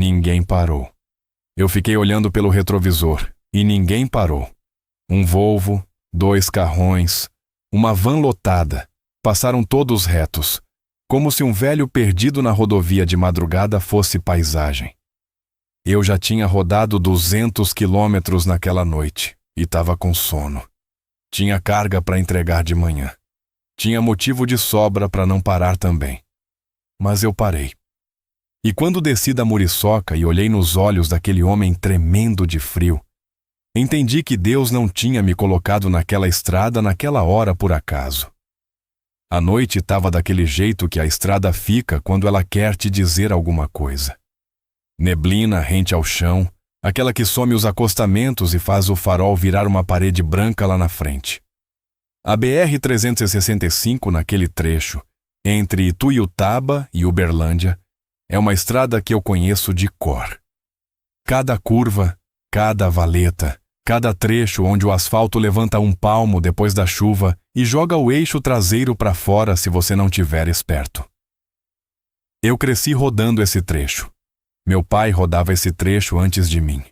Ninguém parou. Eu fiquei olhando pelo retrovisor e ninguém parou. Um Volvo, 2 carrões, uma van lotada, passaram todos retos, como se um velho perdido na rodovia de madrugada fosse paisagem. Eu já tinha rodado 200 quilômetros naquela noite e estava com sono. Tinha carga para entregar de manhã. Tinha motivo de sobra para não parar também. Mas eu parei. E quando desci da muriçoca e olhei nos olhos daquele homem tremendo de frio, entendi que Deus não tinha me colocado naquela estrada naquela hora por acaso. A noite estava daquele jeito que a estrada fica quando ela quer te dizer alguma coisa. Neblina rente ao chão, aquela que some os acostamentos e faz o farol virar uma parede branca lá na frente. A BR-365 naquele trecho, entre Ituiutaba e Uberlândia, é uma estrada que eu conheço de cor. Cada curva, cada valeta, cada trecho onde o asfalto levanta um palmo depois da chuva e joga o eixo traseiro para fora se você não tiver esperto. Eu cresci rodando esse trecho. Meu pai rodava esse trecho antes de mim.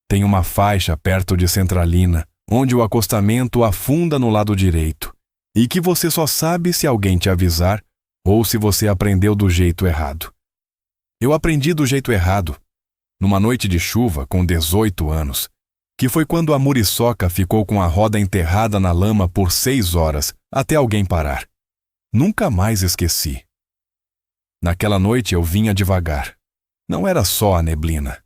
Tem uma faixa perto de Centralina, onde o acostamento afunda no lado direito, e que você só sabe se alguém te avisar ou se você aprendeu do jeito errado. Eu aprendi do jeito errado, numa noite de chuva com 18 anos, que foi quando a muriçoca ficou com a roda enterrada na lama por 6 horas, até alguém parar. Nunca mais esqueci. Naquela noite eu vinha devagar. Não era só a neblina.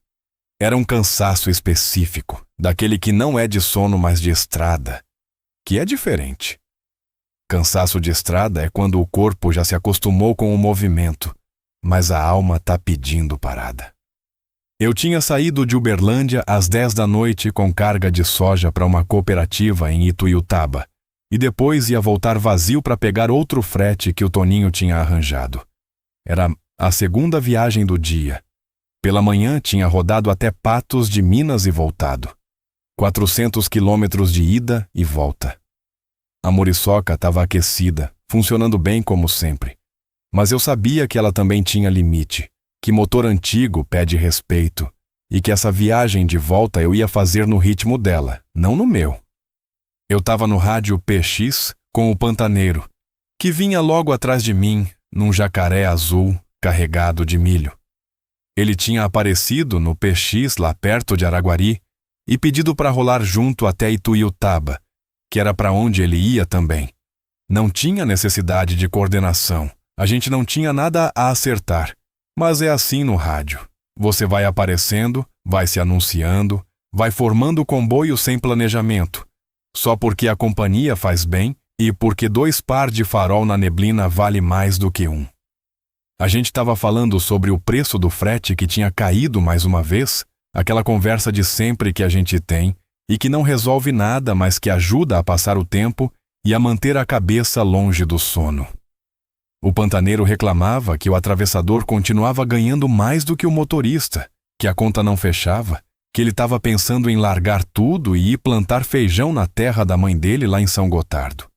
Era um cansaço específico, daquele que não é de sono, mas de estrada, que é diferente. Cansaço de estrada é quando o corpo já se acostumou com o movimento, mas a alma tá pedindo parada. Eu tinha saído de Uberlândia às 10 da noite com carga de soja para uma cooperativa em Ituiutaba, e depois ia voltar vazio para pegar outro frete que o Toninho tinha arranjado. Era a segunda viagem do dia. Pela manhã tinha rodado até Patos de Minas e voltado. 400 quilômetros de ida e volta. A muriçoca estava aquecida, funcionando bem como sempre. Mas eu sabia que ela também tinha limite, que motor antigo pede respeito, e que essa viagem de volta eu ia fazer no ritmo dela, não no meu. Eu estava no rádio PX com o Pantaneiro, que vinha logo atrás de mim, num jacaré azul carregado de milho. Ele tinha aparecido no PX lá perto de Araguari e pedido para rolar junto até Ituiutaba, que era para onde ele ia também. Não tinha necessidade de coordenação, a gente não tinha nada a acertar, mas é assim no rádio. Você vai aparecendo, vai se anunciando, vai formando comboio sem planejamento, só porque a companhia faz bem e porque 2 par de farol na neblina vale mais do que 1. A gente estava falando sobre o preço do frete que tinha caído mais uma vez, aquela conversa de sempre que a gente tem e que não resolve nada, mas que ajuda a passar o tempo e a manter a cabeça longe do sono. O Pantaneiro reclamava que o atravessador continuava ganhando mais do que o motorista, que a conta não fechava, que ele estava pensando em largar tudo e ir plantar feijão na terra da mãe dele lá em São Gotardo.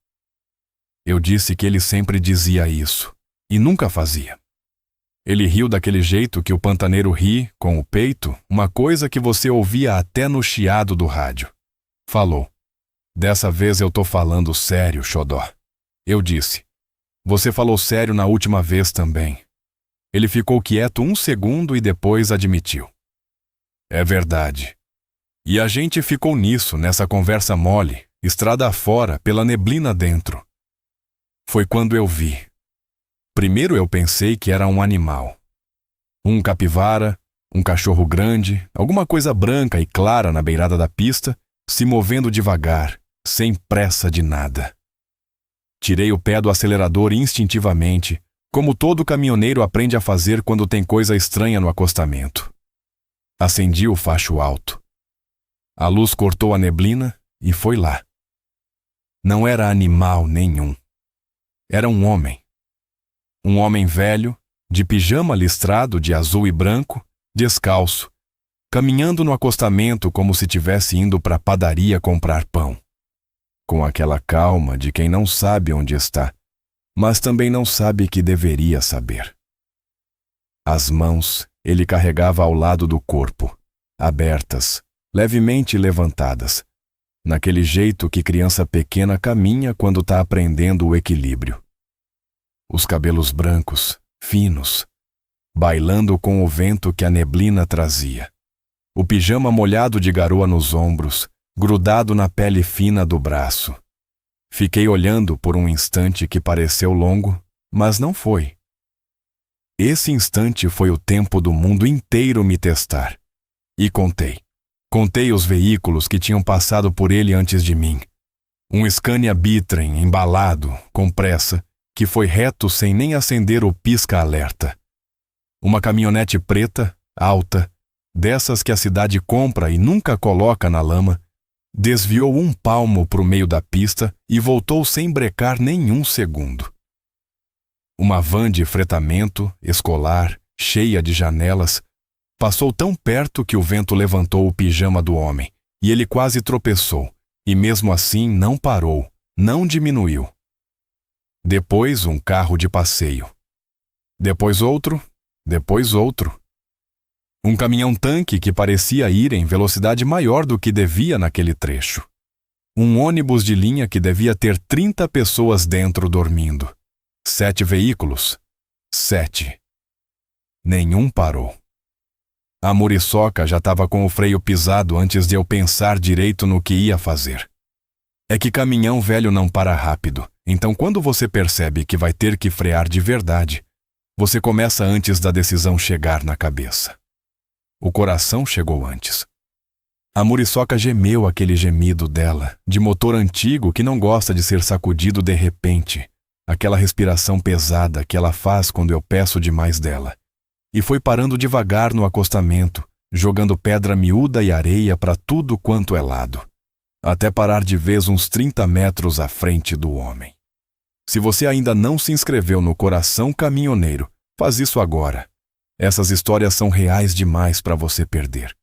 Eu disse que ele sempre dizia isso, e nunca fazia. Ele riu daquele jeito que o Pantaneiro ri, com o peito, uma coisa que você ouvia até no chiado do rádio. Falou: "Dessa vez eu tô falando sério, xodó." Eu disse: "Você falou sério na última vez também." Ele ficou quieto 1 segundo e depois admitiu: "É verdade." E a gente ficou nisso, nessa conversa mole, estrada afora, pela neblina dentro. Foi quando eu vi. Primeiro eu pensei que era um animal. Um capivara, um cachorro grande, alguma coisa branca e clara na beirada da pista, se movendo devagar, sem pressa de nada. Tirei o pé do acelerador instintivamente, como todo caminhoneiro aprende a fazer quando tem coisa estranha no acostamento. Acendi o facho alto. A luz cortou a neblina e foi lá. Não era animal nenhum. Era um homem. Um homem velho, de pijama listrado de azul e branco, descalço, caminhando no acostamento como se tivesse indo para a padaria comprar pão. Com aquela calma de quem não sabe onde está, mas também não sabe que deveria saber. As mãos ele carregava ao lado do corpo, abertas, levemente levantadas, naquele jeito que criança pequena caminha quando está aprendendo o equilíbrio. Os cabelos brancos, finos, bailando com o vento que a neblina trazia. O pijama molhado de garoa nos ombros, grudado na pele fina do braço. Fiquei olhando por um instante que pareceu longo, mas não foi. Esse instante foi o tempo do mundo inteiro me testar. E contei. Contei os veículos que tinham passado por ele antes de mim. Um Scania Bitrem embalado, com pressa, que foi reto sem nem acender o pisca-alerta. Uma caminhonete preta, alta, dessas que a cidade compra e nunca coloca na lama, desviou 1 palmo para o meio da pista e voltou sem brecar nenhum segundo. Uma van de fretamento, escolar, cheia de janelas, passou tão perto que o vento levantou o pijama do homem, e ele quase tropeçou, e mesmo assim não parou, não diminuiu. Depois um carro de passeio. Depois outro, depois outro. Um caminhão-tanque que parecia ir em velocidade maior do que devia naquele trecho. Um ônibus de linha que devia ter 30 pessoas dentro dormindo. 7 veículos. 7. Nenhum parou. A muriçoca já estava com o freio pisado antes de eu pensar direito no que ia fazer. É que caminhão velho não para rápido, então quando você percebe que vai ter que frear de verdade, você começa antes da decisão chegar na cabeça. O coração chegou antes. A muriçoca gemeu aquele gemido dela, de motor antigo que não gosta de ser sacudido de repente, aquela respiração pesada que ela faz quando eu peço demais dela. E foi parando devagar no acostamento, jogando pedra miúda e areia para tudo quanto é lado, até parar de vez uns 30 metros à frente do homem. Se você ainda não se inscreveu no Coração Caminhoneiro, faz isso agora. Essas histórias são reais demais para você perder.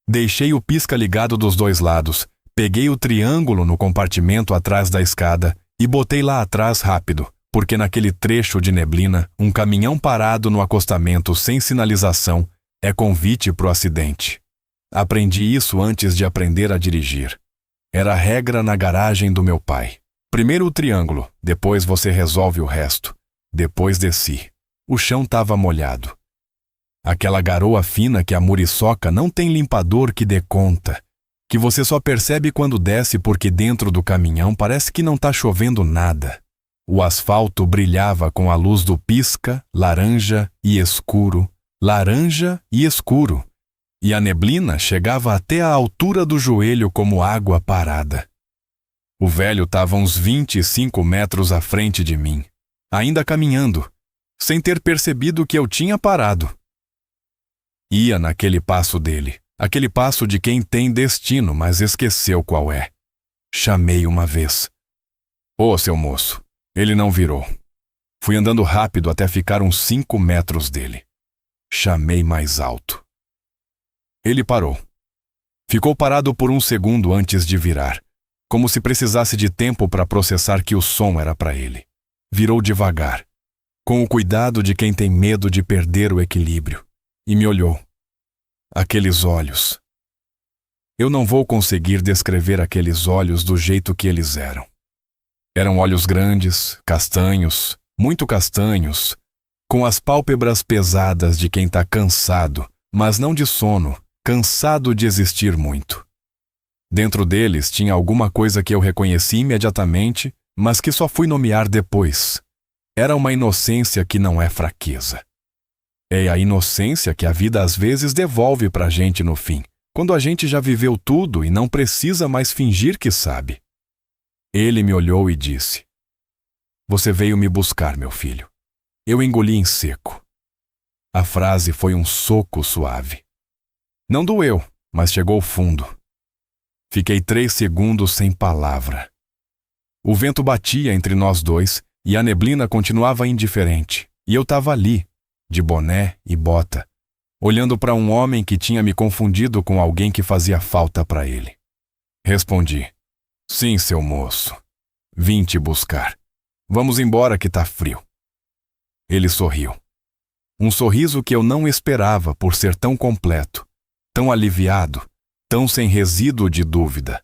Deixei o pisca ligado dos 2 lados, peguei o triângulo no compartimento atrás da escada e botei lá atrás rápido, porque naquele trecho de neblina, um caminhão parado no acostamento sem sinalização é convite para o acidente. Aprendi isso antes de aprender a dirigir. Era a regra na garagem do meu pai. Primeiro o triângulo, depois você resolve o resto. Depois desci. O chão estava molhado. Aquela garoa fina que a muriçoca não tem limpador que dê conta, que você só percebe quando desce porque dentro do caminhão parece que não está chovendo nada. O asfalto brilhava com a luz do pisca, laranja e escuro, e a neblina chegava até a altura do joelho como água parada. O velho estava uns 25 metros à frente de mim, ainda caminhando, sem ter percebido que eu tinha parado. Ia naquele passo dele, aquele passo de quem tem destino, mas esqueceu qual é. Chamei uma vez. Ô, seu moço. Ele não virou. Fui andando rápido até ficar uns 5 metros dele. Chamei mais alto. Ele parou. Ficou parado por 1 segundo antes de virar, como se precisasse de tempo para processar que o som era para ele. Virou devagar, com o cuidado de quem tem medo de perder o equilíbrio, e me olhou. Aqueles olhos. Eu não vou conseguir descrever aqueles olhos do jeito que eles eram. Eram olhos grandes, castanhos, muito castanhos, com as pálpebras pesadas de quem está cansado, mas não de sono, cansado de existir muito. Dentro deles tinha alguma coisa que eu reconheci imediatamente, mas que só fui nomear depois. Era uma inocência que não é fraqueza. É a inocência que a vida às vezes devolve pra gente no fim, quando a gente já viveu tudo e não precisa mais fingir que sabe. Ele me olhou e disse: Você veio me buscar, meu filho. Eu engoli em seco. A frase foi um soco suave. Não doeu, mas chegou fundo. Fiquei 3 segundos sem palavra. O vento batia entre nós dois e a neblina continuava indiferente. E eu estava ali, de boné e bota, olhando para um homem que tinha me confundido com alguém que fazia falta para ele. Respondi: Sim, seu moço. Vim te buscar. Vamos embora que tá frio. Ele sorriu. Um sorriso que eu não esperava por ser tão completo, tão aliviado, tão sem resíduo de dúvida.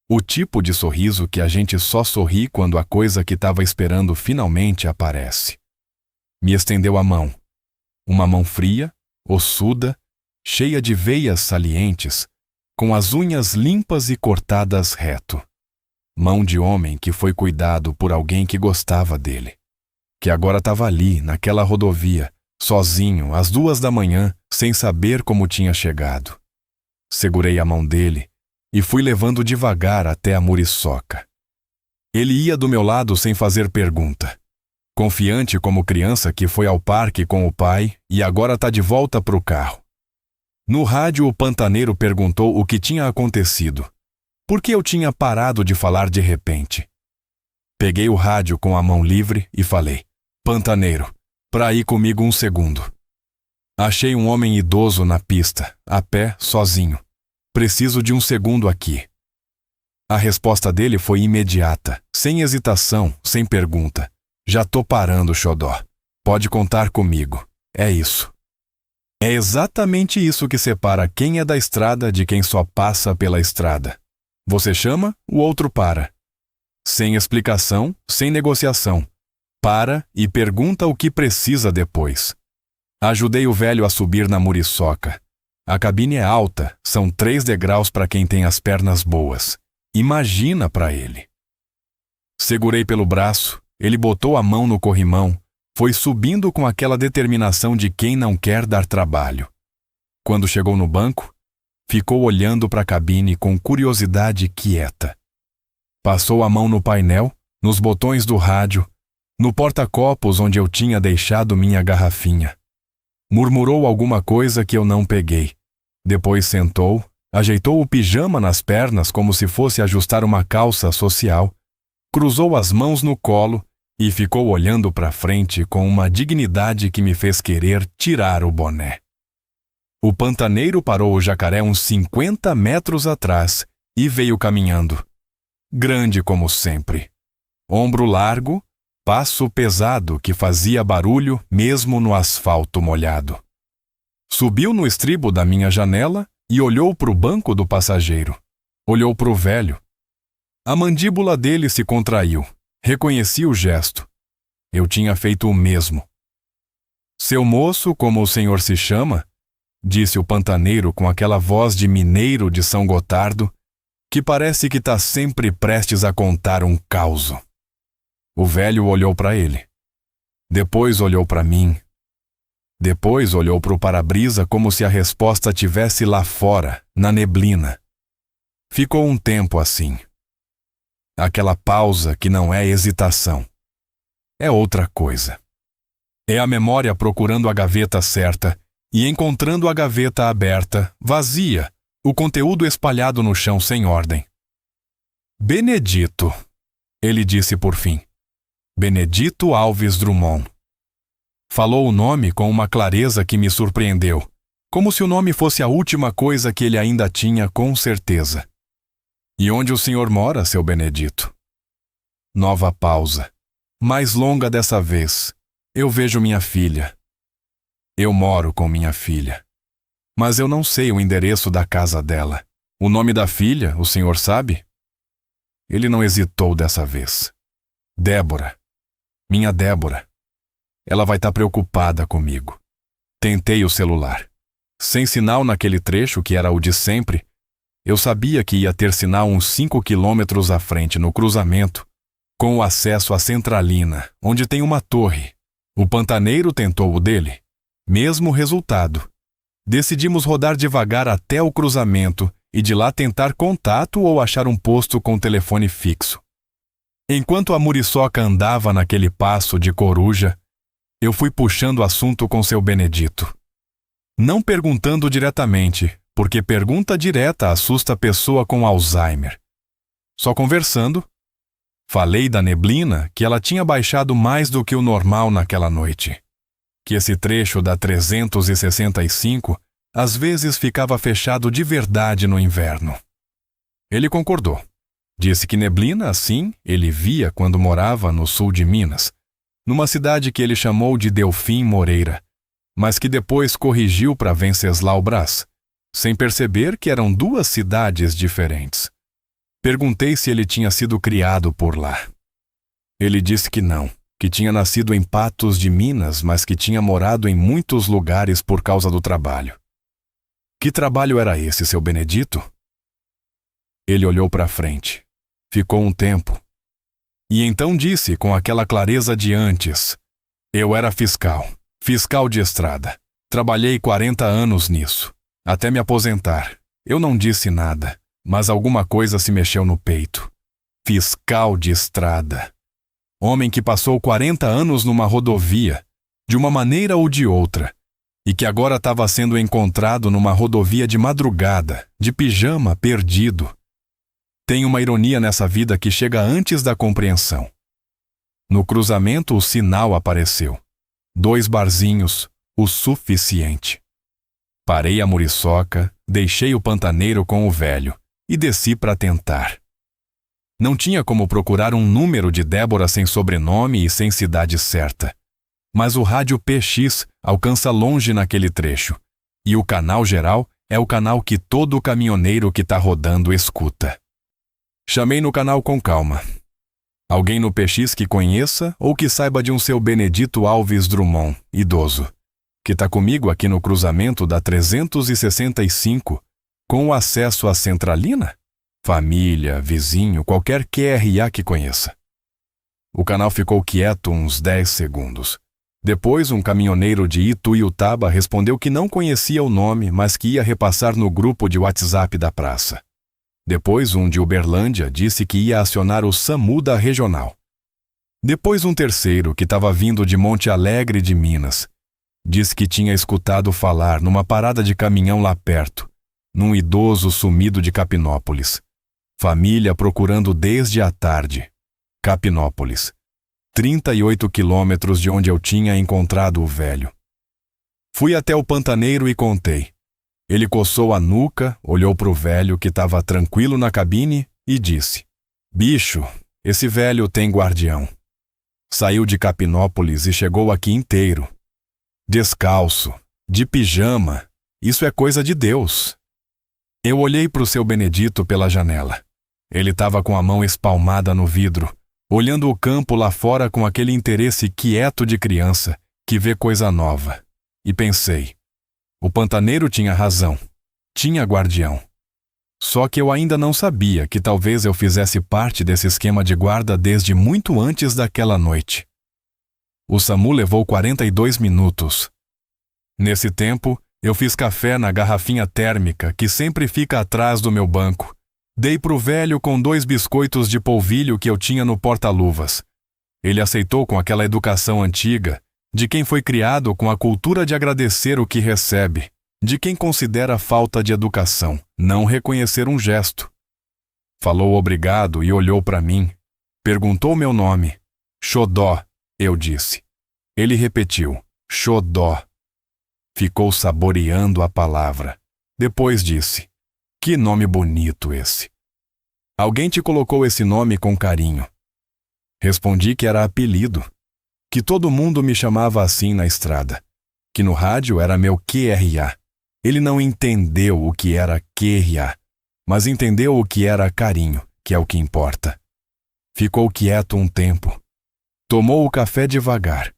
O tipo de sorriso que a gente só sorri quando a coisa que estava esperando finalmente aparece. Me estendeu a mão. Uma mão fria, ossuda, cheia de veias salientes, com as unhas limpas e cortadas reto. Mão de homem que foi cuidado por alguém que gostava dele. Que agora estava ali, naquela rodovia, sozinho, às 2 da manhã, sem saber como tinha chegado. Segurei a mão dele e fui levando devagar até a muriçoca. Ele ia do meu lado sem fazer pergunta. Confiante como criança que foi ao parque com o pai e agora está de volta para o carro. No rádio, o pantaneiro perguntou o que tinha acontecido. Por que eu tinha parado de falar de repente? Peguei o rádio com a mão livre e falei: Pantaneiro, pra ir comigo um segundo. Achei um homem idoso na pista, a pé, sozinho. Preciso de um segundo aqui. A resposta dele foi imediata, sem hesitação, sem pergunta. Já tô parando, xodó. Pode contar comigo. É isso. É exatamente isso que separa quem é da estrada de quem só passa pela estrada. Você chama, o outro para. Sem explicação, sem negociação. Para e pergunta o que precisa depois. Ajudei o velho a subir na muriçoca. A cabine é alta, são 3 degraus para quem tem as pernas boas. Imagina para ele. Segurei pelo braço, ele botou a mão no corrimão, foi subindo com aquela determinação de quem não quer dar trabalho. Quando chegou no banco, ficou olhando para a cabine com curiosidade quieta. Passou a mão no painel, nos botões do rádio, no porta-copos onde eu tinha deixado minha garrafinha. Murmurou alguma coisa que eu não peguei. Depois sentou, ajeitou o pijama nas pernas como se fosse ajustar uma calça social, cruzou as mãos no colo e ficou olhando para frente com uma dignidade que me fez querer tirar o boné. O pantaneiro parou o jacaré uns 50 metros atrás e veio caminhando. Grande como sempre. Ombro largo, passo pesado que fazia barulho mesmo no asfalto molhado. Subiu no estribo da minha janela e olhou para o banco do passageiro. Olhou para o velho. A mandíbula dele se contraiu. Reconheci o gesto. Eu tinha feito o mesmo. Seu moço, como o senhor se chama? Disse o pantaneiro com aquela voz de mineiro de São Gotardo, que parece que está sempre prestes a contar um causo. O velho olhou para ele. Depois olhou para mim. Depois olhou para o para-brisa como se a resposta tivesse lá fora, na neblina. Ficou um tempo assim. Aquela pausa que não é hesitação. É outra coisa. É a memória procurando a gaveta certa e encontrando a gaveta aberta, vazia, o conteúdo espalhado no chão sem ordem. Benedito, ele disse por fim. Benedito Alves Drummond. Falou o nome com uma clareza que me surpreendeu, como se o nome fosse a última coisa que ele ainda tinha com certeza. E onde o senhor mora, seu Benedito? Nova pausa. Mais longa dessa vez. Eu vejo minha filha. Eu moro com minha filha. Mas eu não sei o endereço da casa dela. O nome da filha, o senhor sabe? Ele não hesitou dessa vez. Débora. Minha Débora. Ela vai estar preocupada comigo. Tentei o celular. Sem sinal naquele trecho que era o de sempre, eu sabia que ia ter sinal uns 5 quilômetros à frente no cruzamento, com o acesso à Centralina, onde tem uma torre. O pantaneiro tentou o dele. Mesmo resultado. Decidimos rodar devagar até o cruzamento e de lá tentar contato ou achar um posto com telefone fixo. Enquanto a muriçoca andava naquele passo de coruja, eu fui puxando o assunto com seu Benedito. Não perguntando diretamente, porque pergunta direta assusta a pessoa com Alzheimer. Só conversando, falei da neblina que ela tinha baixado mais do que o normal naquela noite. Que esse trecho da 365 às vezes ficava fechado de verdade no inverno. Ele concordou. Disse que neblina, assim, ele via quando morava no sul de Minas, numa cidade que ele chamou de Delfim Moreira, mas que depois corrigiu para Venceslau Braz, sem perceber que eram duas cidades diferentes. Perguntei se ele tinha sido criado por lá. Ele disse que não, que tinha nascido em Patos de Minas, mas que tinha morado em muitos lugares por causa do trabalho. Que trabalho era esse, seu Benedito? Ele olhou para frente. Ficou um tempo. E então disse com aquela clareza de antes: eu era fiscal de estrada. Trabalhei 40 anos nisso, até me aposentar. Eu não disse nada, mas alguma coisa se mexeu no peito. Fiscal de estrada. Homem que passou 40 anos numa rodovia, de uma maneira ou de outra, e que agora estava sendo encontrado numa rodovia de madrugada, de pijama, perdido. Tem uma ironia nessa vida que chega antes da compreensão. No cruzamento, o sinal apareceu. 2 barzinhos, o suficiente. Parei a muriçoca, deixei o pantaneiro com o velho e desci para tentar. Não tinha como procurar um número de Débora sem sobrenome e sem cidade certa. Mas o rádio PX alcança longe naquele trecho, e o canal geral é o canal que todo caminhoneiro que está rodando escuta. Chamei no canal com calma. Alguém no PX que conheça ou que saiba de um seu Benedito Alves Drummond, idoso, que está comigo aqui no cruzamento da 365, com o acesso à centralina? Família, vizinho, qualquer QRA que conheça. O canal ficou quieto uns 10 segundos. Depois, um caminhoneiro de Ituiutaba respondeu que não conhecia o nome, mas que ia repassar no grupo de WhatsApp da praça. Depois, um de Uberlândia disse que ia acionar o SAMU da regional. Depois, um terceiro, que estava vindo de Monte Alegre de Minas, disse que tinha escutado falar numa parada de caminhão lá perto, num idoso sumido de Capinópolis. Família procurando desde a tarde. Capinópolis. 38 quilômetros de onde eu tinha encontrado o velho. Fui até o pantaneiro e contei. Ele coçou a nuca, olhou para o velho que estava tranquilo na cabine e disse: bicho, esse velho tem guardião. Saiu de Capinópolis e chegou aqui inteiro. Descalço, de pijama, isso é coisa de Deus. Eu olhei para o seu Benedito pela janela. Ele estava com a mão espalmada no vidro, olhando o campo lá fora com aquele interesse quieto de criança que vê coisa nova. E pensei, o pantaneiro tinha razão, tinha guardião. Só que eu ainda não sabia que talvez eu fizesse parte desse esquema de guarda desde muito antes daquela noite. O SAMU levou 42 minutos. Nesse tempo, eu fiz café na garrafinha térmica que sempre fica atrás do meu banco. Dei pro velho com 2 biscoitos de polvilho que eu tinha no porta-luvas. Ele aceitou com aquela educação antiga, de quem foi criado com a cultura de agradecer o que recebe, de quem considera falta de educação não reconhecer um gesto. Falou obrigado e olhou para mim. Perguntou meu nome. Xodó, eu disse. Ele repetiu, Xodó. Ficou saboreando a palavra. Depois disse, que nome bonito esse. Alguém te colocou esse nome com carinho. Respondi que era apelido, que todo mundo me chamava assim na estrada, que no rádio era meu QRA. Ele não entendeu o que era QRA, mas entendeu o que era carinho, que é o que importa. Ficou quieto um tempo. Tomou o café devagar.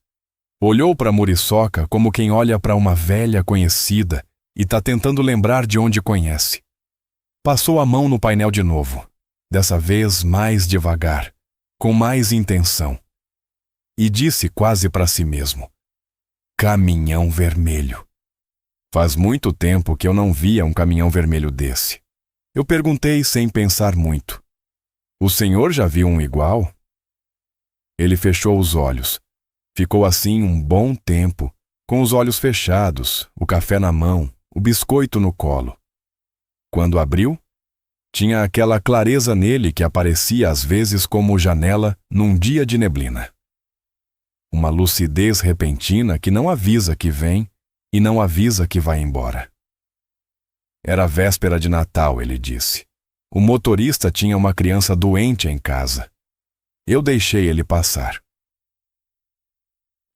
Olhou para a muriçoca como quem olha para uma velha conhecida e está tentando lembrar de onde conhece. Passou a mão no painel de novo, dessa vez mais devagar, com mais intenção. E disse quase para si mesmo, caminhão vermelho. Faz muito tempo que eu não via um caminhão vermelho desse. Eu perguntei sem pensar muito. O senhor já viu um igual? Ele fechou os olhos. Ficou assim um bom tempo, com os olhos fechados, o café na mão, o biscoito no colo. Quando abriu, tinha aquela clareza nele que aparecia às vezes como janela num dia de neblina. Uma lucidez repentina que não avisa que vem e não avisa que vai embora. Era véspera de Natal, ele disse. O motorista tinha uma criança doente em casa. Eu deixei ele passar.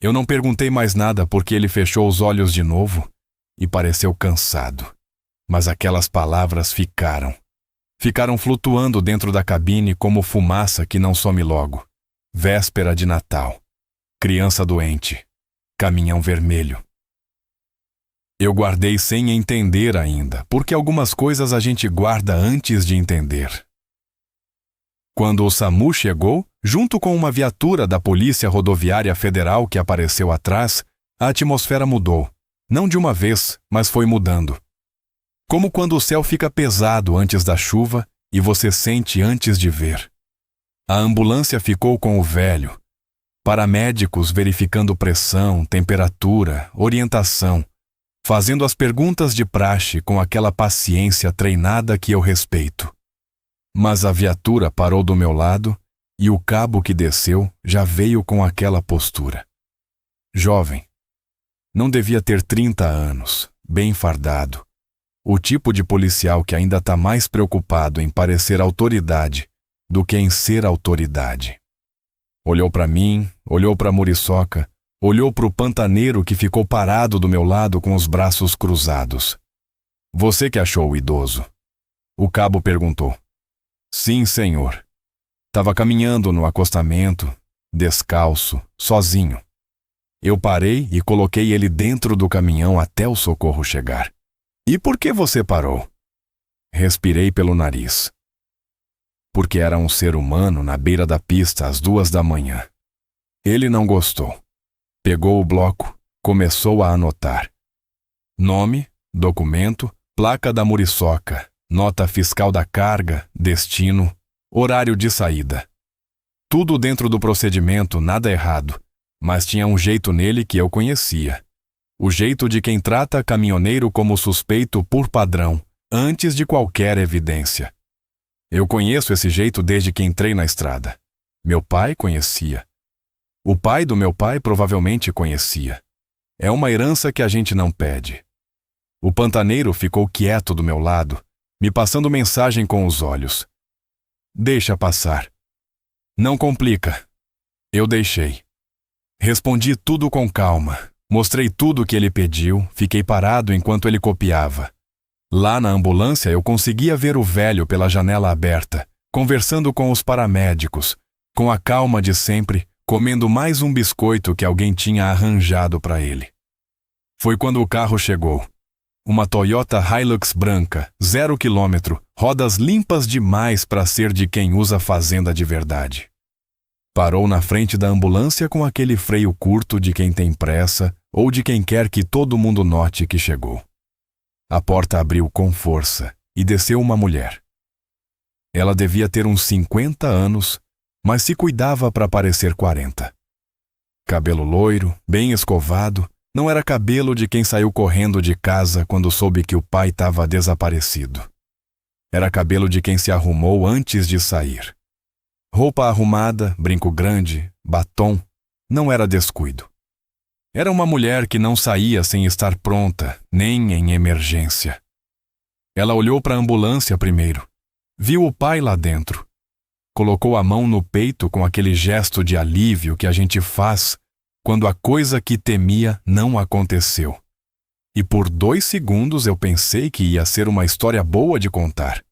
Eu não perguntei mais nada porque ele fechou os olhos de novo e pareceu cansado. Mas aquelas palavras ficaram. Ficaram flutuando dentro da cabine como fumaça que não some logo. Véspera de Natal. Criança doente. Caminhão vermelho. Eu guardei sem entender ainda, porque algumas coisas a gente guarda antes de entender. Quando o SAMU chegou, junto com uma viatura da Polícia Rodoviária Federal que apareceu atrás, a atmosfera mudou. Não de uma vez, mas foi mudando. Como quando o céu fica pesado antes da chuva e você sente antes de ver. A ambulância ficou com o velho. Paramédicos verificando pressão, temperatura, orientação, fazendo as perguntas de praxe com aquela paciência treinada que eu respeito. Mas a viatura parou do meu lado e o cabo que desceu já veio com aquela postura. Jovem. Não devia ter 30 anos, bem fardado. O tipo de policial que ainda está mais preocupado em parecer autoridade do que em ser autoridade. Olhou para mim, olhou para a muriçoca, olhou para o pantaneiro que ficou parado do meu lado com os braços cruzados. Você que achou o idoso? O cabo perguntou. Sim, senhor. Tava caminhando no acostamento, descalço, sozinho. Eu parei e coloquei ele dentro do caminhão até o socorro chegar. E por que você parou? Respirei pelo nariz. Porque era um ser humano na beira da pista às 2 da manhã. Ele não gostou. Pegou o bloco, começou a anotar. Nome, documento, placa da muriçoca, nota fiscal da carga, destino, horário de saída. Tudo dentro do procedimento, nada errado, mas tinha um jeito nele que eu conhecia. O jeito de quem trata caminhoneiro como suspeito por padrão, antes de qualquer evidência. Eu conheço esse jeito desde que entrei na estrada. Meu pai conhecia. O pai do meu pai provavelmente conhecia. É uma herança que a gente não pede. O pantaneiro ficou quieto do meu lado, me passando mensagem com os olhos. Deixa passar. Não complica. Eu deixei. Respondi tudo com calma. Mostrei tudo o que ele pediu, fiquei parado enquanto ele copiava. Lá na ambulância eu conseguia ver o velho pela janela aberta, conversando com os paramédicos, com a calma de sempre, comendo mais um biscoito que alguém tinha arranjado para ele. Foi quando o carro chegou. Uma Toyota Hilux branca, 0 km, rodas limpas demais para ser de quem usa fazenda de verdade. Parou na frente da ambulância com aquele freio curto de quem tem pressa ou de quem quer que todo mundo note que chegou. A porta abriu com força e desceu uma mulher. Ela devia ter uns 50 anos, mas se cuidava para parecer 40. Cabelo loiro, bem escovado, não era cabelo de quem saiu correndo de casa quando soube que o pai estava desaparecido. Era cabelo de quem se arrumou antes de sair. Roupa arrumada, brinco grande, batom, não era descuido. Era uma mulher que não saía sem estar pronta, nem em emergência. Ela olhou para a ambulância primeiro. Viu o pai lá dentro. Colocou a mão no peito com aquele gesto de alívio que a gente faz quando a coisa que temia não aconteceu. E por 2 segundos eu pensei que ia ser uma história boa de contar.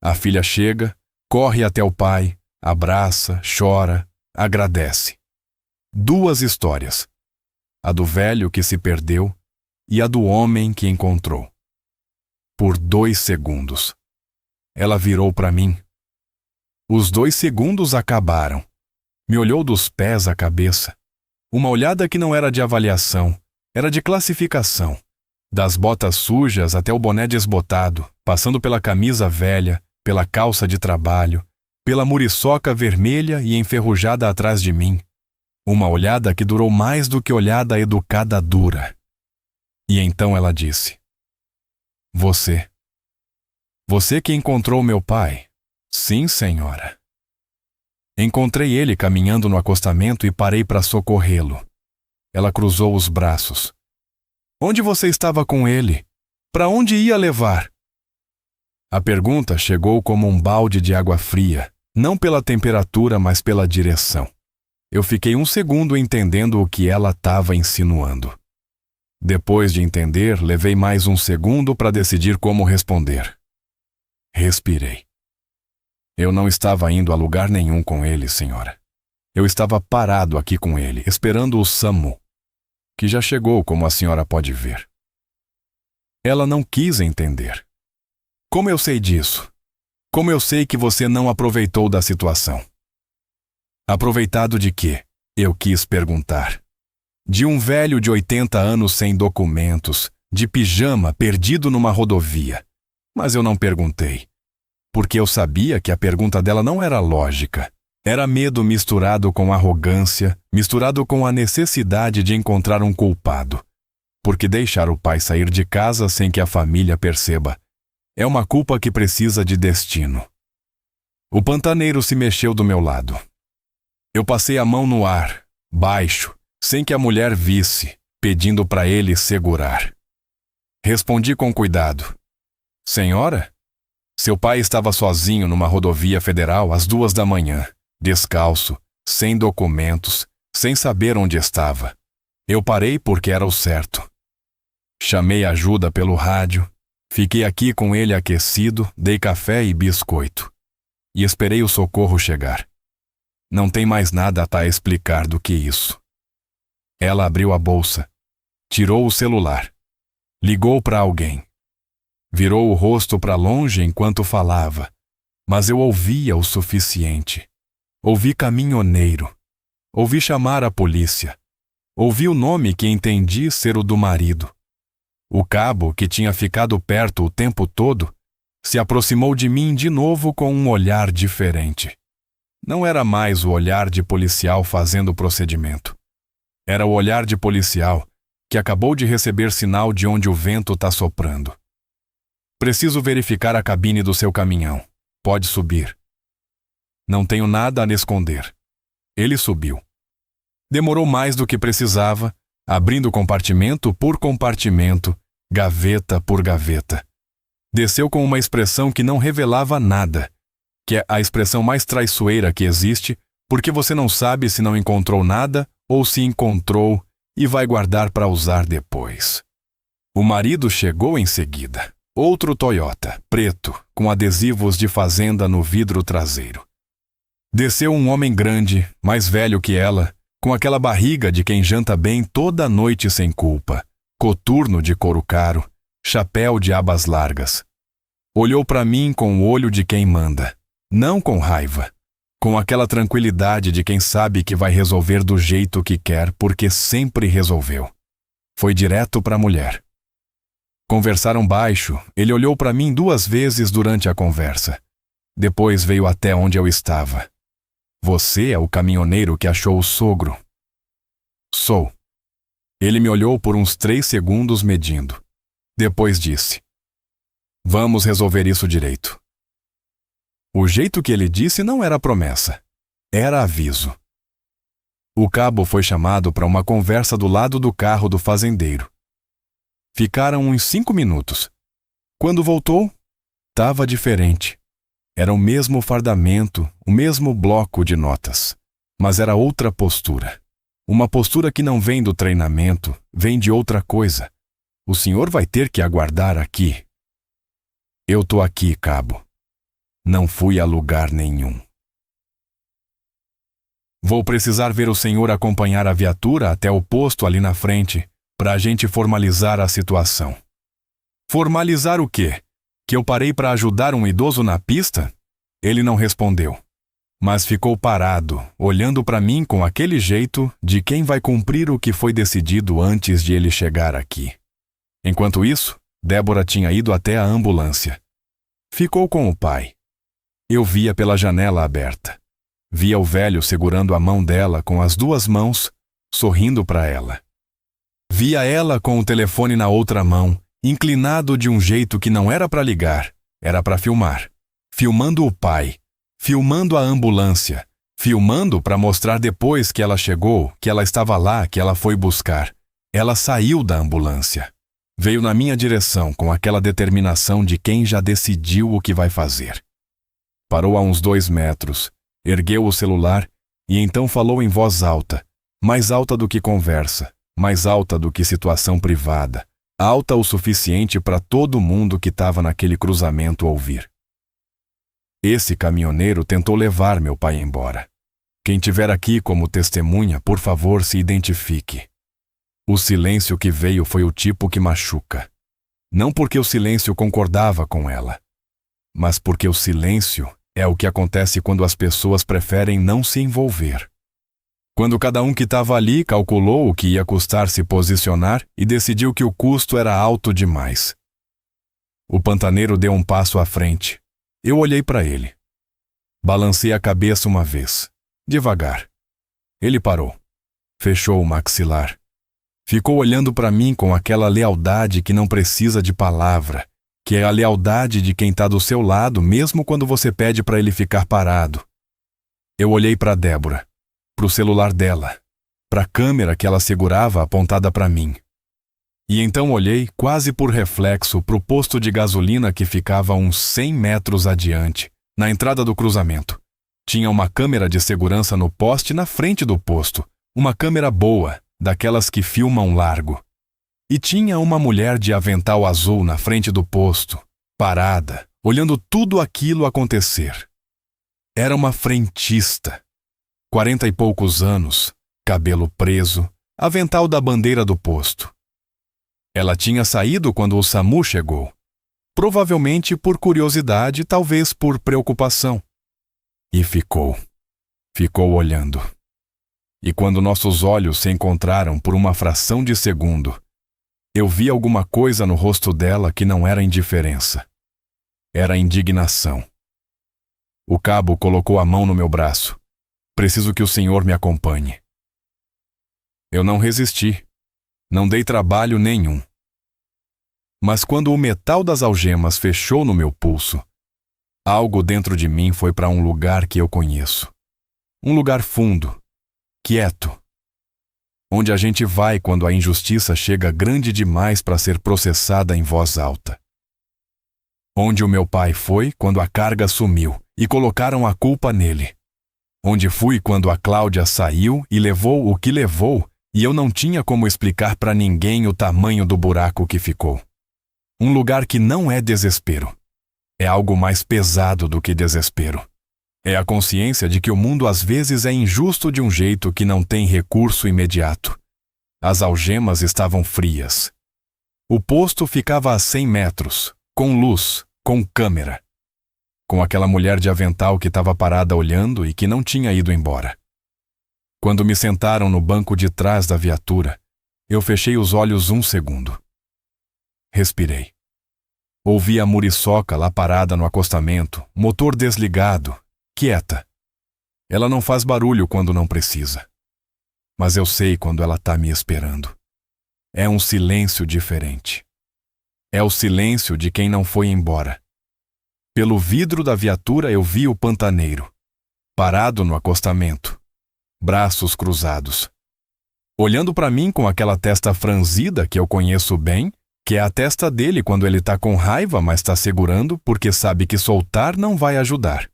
A filha chega, corre até o pai, abraça, chora, agradece. 2 histórias. A do velho que se perdeu e a do homem que encontrou. Por 2 segundos. Ela virou para mim. Os 2 segundos acabaram. Me olhou dos pés à cabeça. Uma olhada que não era de avaliação, era de classificação. Das botas sujas até o boné desbotado, passando pela camisa velha, pela calça de trabalho, pela muriçoca vermelha e enferrujada atrás de mim. Uma olhada que durou mais do que olhada educada dura. E então ela disse: Você. Você que encontrou meu pai. Sim, senhora. Encontrei ele caminhando no acostamento e parei para socorrê-lo. Ela cruzou os braços. Onde você estava com ele? Para onde ia levar? A pergunta chegou como um balde de água fria, não pela temperatura, mas pela direção. Eu fiquei um segundo entendendo o que ela estava insinuando. Depois de entender, levei mais um segundo para decidir como responder. Respirei. Eu não estava indo a lugar nenhum com ele, senhora. Eu estava parado aqui com ele, esperando o SAMU, que já chegou, como a senhora pode ver. Ela não quis entender. Como eu sei disso? Como eu sei que você não aproveitou da situação? Aproveitado de quê? Eu quis perguntar. De um velho de 80 anos sem documentos, de pijama, perdido numa rodovia. Mas eu não perguntei. Porque eu sabia que a pergunta dela não era lógica. Era medo misturado com arrogância, misturado com a necessidade de encontrar um culpado. Porque deixar o pai sair de casa sem que a família perceba é uma culpa que precisa de destino. O pantaneiro se mexeu do meu lado. Eu passei a mão no ar, baixo, sem que a mulher visse, pedindo para ele segurar. Respondi com cuidado. Senhora? Seu pai estava sozinho numa rodovia federal às 2 da manhã, descalço, sem documentos, sem saber onde estava. Eu parei porque era o certo. Chamei ajuda pelo rádio, fiquei aqui com ele aquecido, dei café e biscoito. E esperei o socorro chegar. Não tem mais nada a explicar do que isso. Ela abriu a bolsa, tirou o celular, ligou para alguém. Virou o rosto para longe enquanto falava, mas eu ouvia o suficiente. Ouvi caminhoneiro. Ouvi chamar a polícia. Ouvi o nome que entendi ser o do marido. O cabo, que tinha ficado perto o tempo todo, se aproximou de mim de novo com um olhar diferente. Não era mais o olhar de policial fazendo o procedimento. Era o olhar de policial que acabou de receber sinal de onde o vento está soprando. Preciso verificar a cabine do seu caminhão. Pode subir. Não tenho nada a esconder. Ele subiu. Demorou mais do que precisava, abrindo compartimento por compartimento, gaveta por gaveta. Desceu com uma expressão que não revelava nada, que é a expressão mais traiçoeira que existe, porque você não sabe se não encontrou nada ou se encontrou e vai guardar para usar depois. O marido chegou em seguida. Outro Toyota, preto, com adesivos de fazenda no vidro traseiro. Desceu um homem grande, mais velho que ela, com aquela barriga de quem janta bem toda noite sem culpa, coturno de couro caro, chapéu de abas largas. Olhou para mim com o olho de quem manda, não com raiva, com aquela tranquilidade de quem sabe que vai resolver do jeito que quer porque sempre resolveu. Foi direto para a mulher. Conversaram baixo, ele olhou para mim 2 vezes durante a conversa. Depois veio até onde eu estava. Você é o caminhoneiro que achou o sogro? Sou. Ele me olhou por uns 3 segundos medindo. Depois disse: Vamos resolver isso direito. O jeito que ele disse não era promessa. Era aviso. O cabo foi chamado para uma conversa do lado do carro do fazendeiro. Ficaram uns 5 minutos. Quando voltou, estava diferente. Era o mesmo fardamento, o mesmo bloco de notas. Mas era outra postura. Uma postura que não vem do treinamento, vem de outra coisa. O senhor vai ter que aguardar aqui. Eu tô aqui, cabo. Não fui a lugar nenhum. Vou precisar ver o senhor acompanhar a viatura até o posto ali na frente, para a gente formalizar a situação. Formalizar o quê? Que eu parei para ajudar um idoso na pista? Ele não respondeu, mas ficou parado, olhando para mim com aquele jeito de quem vai cumprir o que foi decidido antes de ele chegar aqui. Enquanto isso, Débora tinha ido até a ambulância. Ficou com o pai. Eu via pela janela aberta. Via o velho segurando a mão dela com as 2 mãos, sorrindo para ela. Via ela com o telefone na outra mão, inclinado de um jeito que não era para ligar, era para filmar. Filmando o pai, filmando a ambulância, filmando para mostrar depois que ela chegou, que ela estava lá, que ela foi buscar. Ela saiu da ambulância. Veio na minha direção com aquela determinação de quem já decidiu o que vai fazer. Parou a uns 2 metros, ergueu o celular E então falou em voz alta, mais alta do que conversa, mais alta do que situação privada, alta o suficiente para todo mundo que estava naquele cruzamento ouvir. Esse caminhoneiro tentou levar meu pai embora. Quem tiver aqui como testemunha, por favor, se identifique. O silêncio que veio foi o tipo que machuca. Não porque o silêncio concordava com ela, mas porque o silêncio é o que acontece quando as pessoas preferem não se envolver. Quando cada um que estava ali calculou o que ia custar se posicionar e decidiu que o custo era alto demais. O pantaneiro deu um passo à frente. Eu olhei para ele. Balancei a cabeça uma vez, devagar. Ele parou. Fechou o maxilar. Ficou olhando para mim com aquela lealdade que não precisa de palavra, que é a lealdade de quem está do seu lado mesmo quando você pede para ele ficar parado. Eu olhei para Débora, para o celular dela, para a câmera que ela segurava apontada para mim. E então olhei, quase por reflexo, para o posto de gasolina que ficava uns 100 metros adiante, na entrada do cruzamento. Tinha uma câmera de segurança no poste na frente do posto, uma câmera boa, daquelas que filmam largo. E tinha uma mulher de avental azul na frente do posto, parada, olhando tudo aquilo acontecer. Era uma frentista. 40 e poucos anos, cabelo preso, avental da bandeira do posto. Ela tinha saído quando o SAMU chegou. Provavelmente por curiosidade, talvez por preocupação. E ficou olhando. E quando nossos olhos se encontraram por uma fração de segundo, eu vi alguma coisa no rosto dela que não era indiferença. Era indignação. O cabo colocou a mão no meu braço. Preciso que o senhor me acompanhe. Eu não resisti. Não dei trabalho nenhum. Mas quando o metal das algemas fechou no meu pulso, algo dentro de mim foi para um lugar que eu conheço. Um lugar fundo, quieto, onde a gente vai quando a injustiça chega grande demais para ser processada em voz alta. Onde o meu pai foi quando a carga sumiu e colocaram a culpa nele. Onde fui quando a Cláudia saiu e levou o que levou e eu não tinha como explicar para ninguém o tamanho do buraco que ficou. Um lugar que não é desespero. É algo mais pesado do que desespero. É a consciência de que o mundo às vezes é injusto de um jeito que não tem recurso imediato. As algemas estavam frias. O posto ficava a 100 metros, com luz, com câmera. Com aquela mulher de avental que estava parada olhando e que não tinha ido embora. Quando me sentaram no banco de trás da viatura, eu fechei os olhos um segundo. Respirei. Ouvi a muriçoca lá parada no acostamento, motor desligado, quieta. Ela não faz barulho quando não precisa. Mas eu sei quando ela está me esperando. É um silêncio diferente. É o silêncio de quem não foi embora. Pelo vidro da viatura eu vi o pantaneiro, parado no acostamento, braços cruzados. Olhando para mim com aquela testa franzida que eu conheço bem, que é a testa dele quando ele está com raiva, mas está segurando porque sabe que soltar não vai ajudar.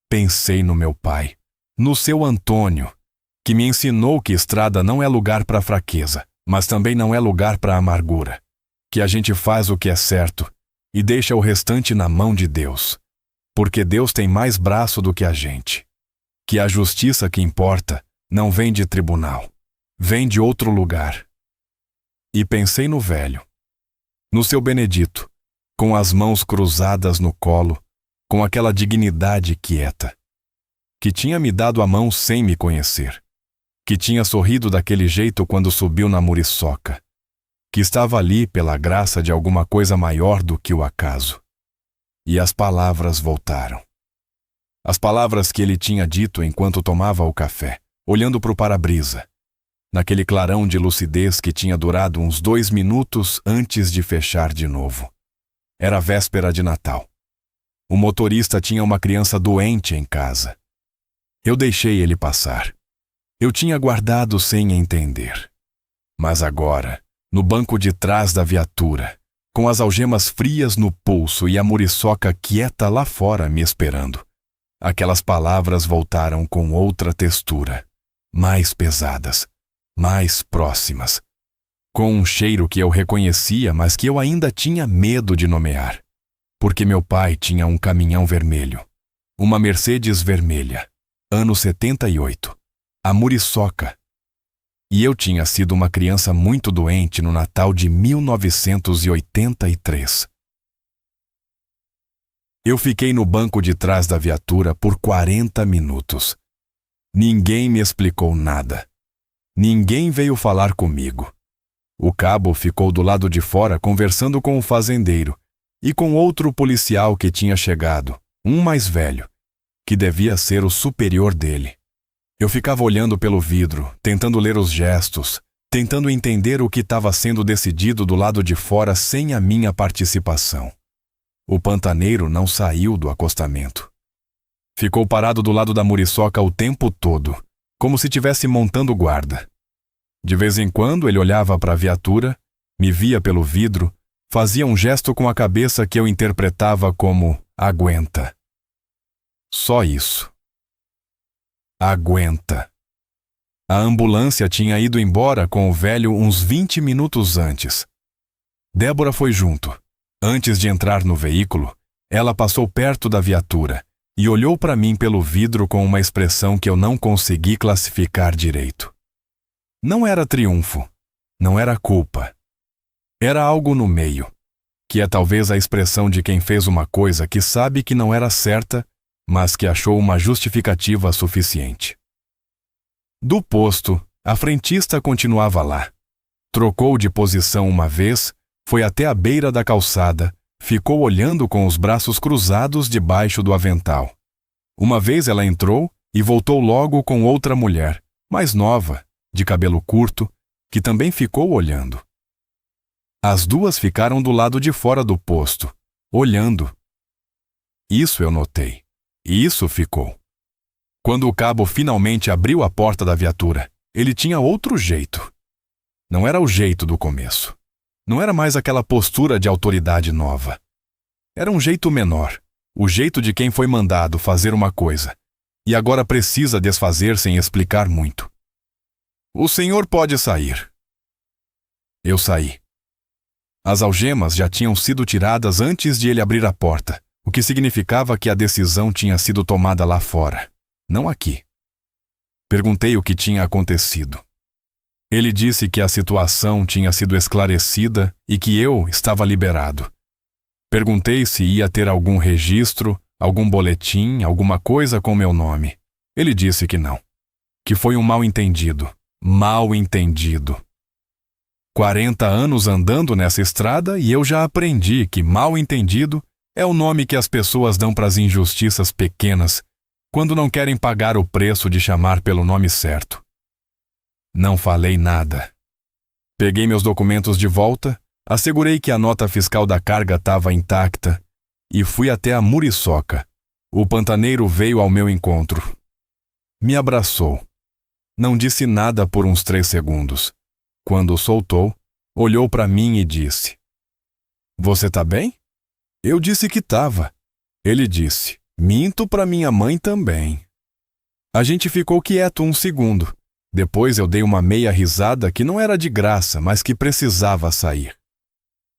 Pensei no meu pai, no seu Antônio, que me ensinou que estrada não é lugar para fraqueza, mas também não é lugar para amargura, que a gente faz o que é certo e deixa o restante na mão de Deus, porque Deus tem mais braço do que a gente, que a justiça que importa não vem de tribunal, vem de outro lugar. E pensei no velho, no seu Benedito, com as mãos cruzadas no colo, com aquela dignidade quieta, que tinha me dado a mão sem me conhecer, que tinha sorrido daquele jeito quando subiu na muriçoca, que estava ali pela graça de alguma coisa maior do que o acaso. E as palavras voltaram. As palavras que ele tinha dito enquanto tomava o café, olhando para o para-brisa, naquele clarão de lucidez que tinha durado uns 2 minutos antes de fechar de novo. Era véspera de Natal. O motorista tinha uma criança doente em casa. Eu deixei ele passar. Eu tinha guardado sem entender. Mas agora, no banco de trás da viatura, com as algemas frias no pulso e a muriçoca quieta lá fora me esperando, Aquelas palavras voltaram com outra textura, mais pesadas, mais próximas, com um cheiro que eu reconhecia, mas que eu ainda tinha medo de nomear, porque meu pai tinha um caminhão vermelho, uma Mercedes vermelha, ano 78, a muriçoca. E eu tinha sido uma criança muito doente no Natal de 1983. Eu fiquei no banco de trás da viatura por 40 minutos. Ninguém me explicou nada. Ninguém veio falar comigo. O cabo ficou do lado de fora conversando com o fazendeiro e com outro policial que tinha chegado, um mais velho, que devia ser o superior dele. Eu ficava olhando pelo vidro, tentando ler os gestos, tentando entender o que estava sendo decidido do lado de fora sem a minha participação. O pantaneiro não saiu do acostamento. Ficou parado do lado da muriçoca o tempo todo, como se estivesse montando guarda. De vez em quando ele olhava para a viatura, me via pelo vidro, fazia um gesto com a cabeça que eu interpretava como aguenta. Só isso. Aguenta. A ambulância tinha ido embora com o velho uns 20 minutos antes. Débora foi junto. Antes de entrar no veículo, ela passou perto da viatura e olhou para mim pelo vidro com uma expressão que eu não consegui classificar direito. Não era triunfo, não era culpa. Era algo no meio, que é talvez a expressão de quem fez uma coisa que sabe que não era certa, mas que achou uma justificativa suficiente. Do posto, a frentista continuava lá. Trocou de posição uma vez, foi até a beira da calçada, ficou olhando com os braços cruzados debaixo do avental. Uma vez ela entrou e voltou logo com outra mulher, mais nova, de cabelo curto, que também ficou olhando. As duas ficaram do lado de fora do posto, olhando. Isso eu notei. Isso ficou. Quando o cabo finalmente abriu a porta da viatura, ele tinha outro jeito. Não era o jeito do começo. Não era mais aquela postura de autoridade nova. Era um jeito menor, o jeito de quem foi mandado fazer uma coisa, e agora precisa desfazer sem explicar muito. O senhor pode sair. Eu saí. As algemas já tinham sido tiradas antes de ele abrir a porta, o que significava que a decisão tinha sido tomada lá fora, não aqui. Perguntei o que tinha acontecido. Ele disse que a situação tinha sido esclarecida e que eu estava liberado. Perguntei se ia ter algum registro, algum boletim, alguma coisa com meu nome. Ele disse que não. Que foi um mal-entendido. Mal-entendido. 40 anos andando nessa estrada e eu já aprendi que mal-entendido é o nome que as pessoas dão para as injustiças pequenas quando não querem pagar o preço de chamar pelo nome certo. Não falei nada. Peguei meus documentos de volta, assegurei que a nota fiscal da carga estava intacta e fui até a muriçoca. O pantaneiro veio ao meu encontro. Me abraçou. Não disse nada por uns 3 segundos. Quando soltou, olhou para mim e disse: "Você tá bem?" Eu disse que tava. Ele disse: "Minto para minha mãe também." A gente ficou quieto um segundo. Depois eu dei uma meia risada que não era de graça, mas que precisava sair.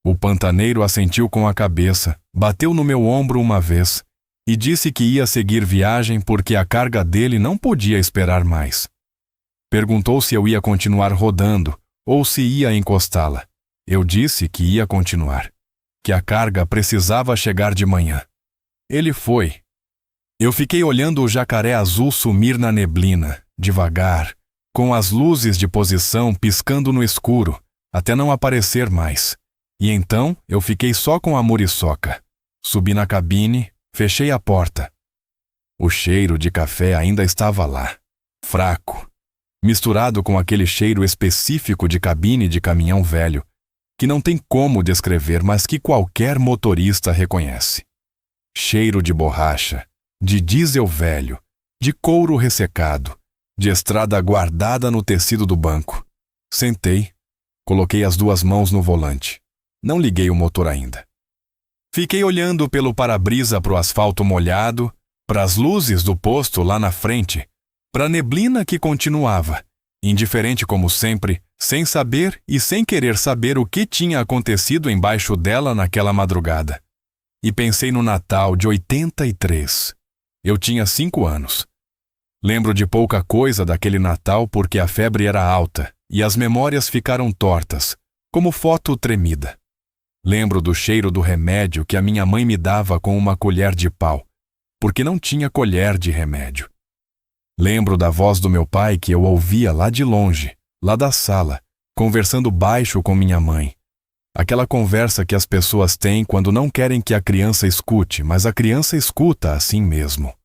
O pantaneiro assentiu com a cabeça, bateu no meu ombro uma vez e disse que ia seguir viagem porque a carga dele não podia esperar mais. Perguntou se eu ia continuar rodando ou se ia encostá-la. Eu disse que ia continuar, que a carga precisava chegar de manhã. Ele foi. Eu fiquei olhando o jacaré azul sumir na neblina, devagar, com as luzes de posição piscando no escuro, até não aparecer mais. E então eu fiquei só com a muriçoca. Subi na cabine, fechei a porta. O cheiro de café ainda estava lá, fraco, misturado com aquele cheiro específico de cabine de caminhão velho, que não tem como descrever, mas que qualquer motorista reconhece. Cheiro de borracha, de diesel velho, de couro ressecado, de estrada guardada no tecido do banco. Sentei, coloquei as 2 mãos no volante. Não liguei o motor ainda. Fiquei olhando pelo para-brisa para o asfalto molhado, para as luzes do posto lá na frente, para a neblina que continuava, indiferente como sempre, sem saber e sem querer saber o que tinha acontecido embaixo dela naquela madrugada. E pensei no Natal de 83. Eu tinha 5 anos. Lembro de pouca coisa daquele Natal porque a febre era alta e as memórias ficaram tortas, como foto tremida. Lembro do cheiro do remédio que a minha mãe me dava com uma colher de pau, porque não tinha colher de remédio. Lembro da voz do meu pai que eu ouvia lá de longe, lá da sala, conversando baixo com minha mãe. Aquela conversa que as pessoas têm quando não querem que a criança escute, mas a criança escuta assim mesmo.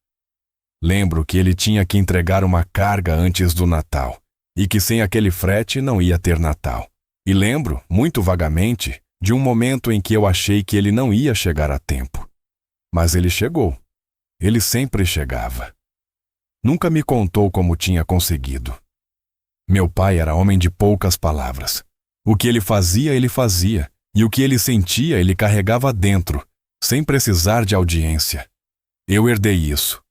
Lembro que ele tinha que entregar uma carga antes do Natal, e que sem aquele frete não ia ter Natal. E lembro, muito vagamente, de um momento em que eu achei que ele não ia chegar a tempo. Mas ele chegou. Ele sempre chegava. Nunca me contou como tinha conseguido. Meu pai era homem de poucas palavras. O que ele fazia, e o que ele sentia, ele carregava dentro, sem precisar de audiência. Eu herdei isso.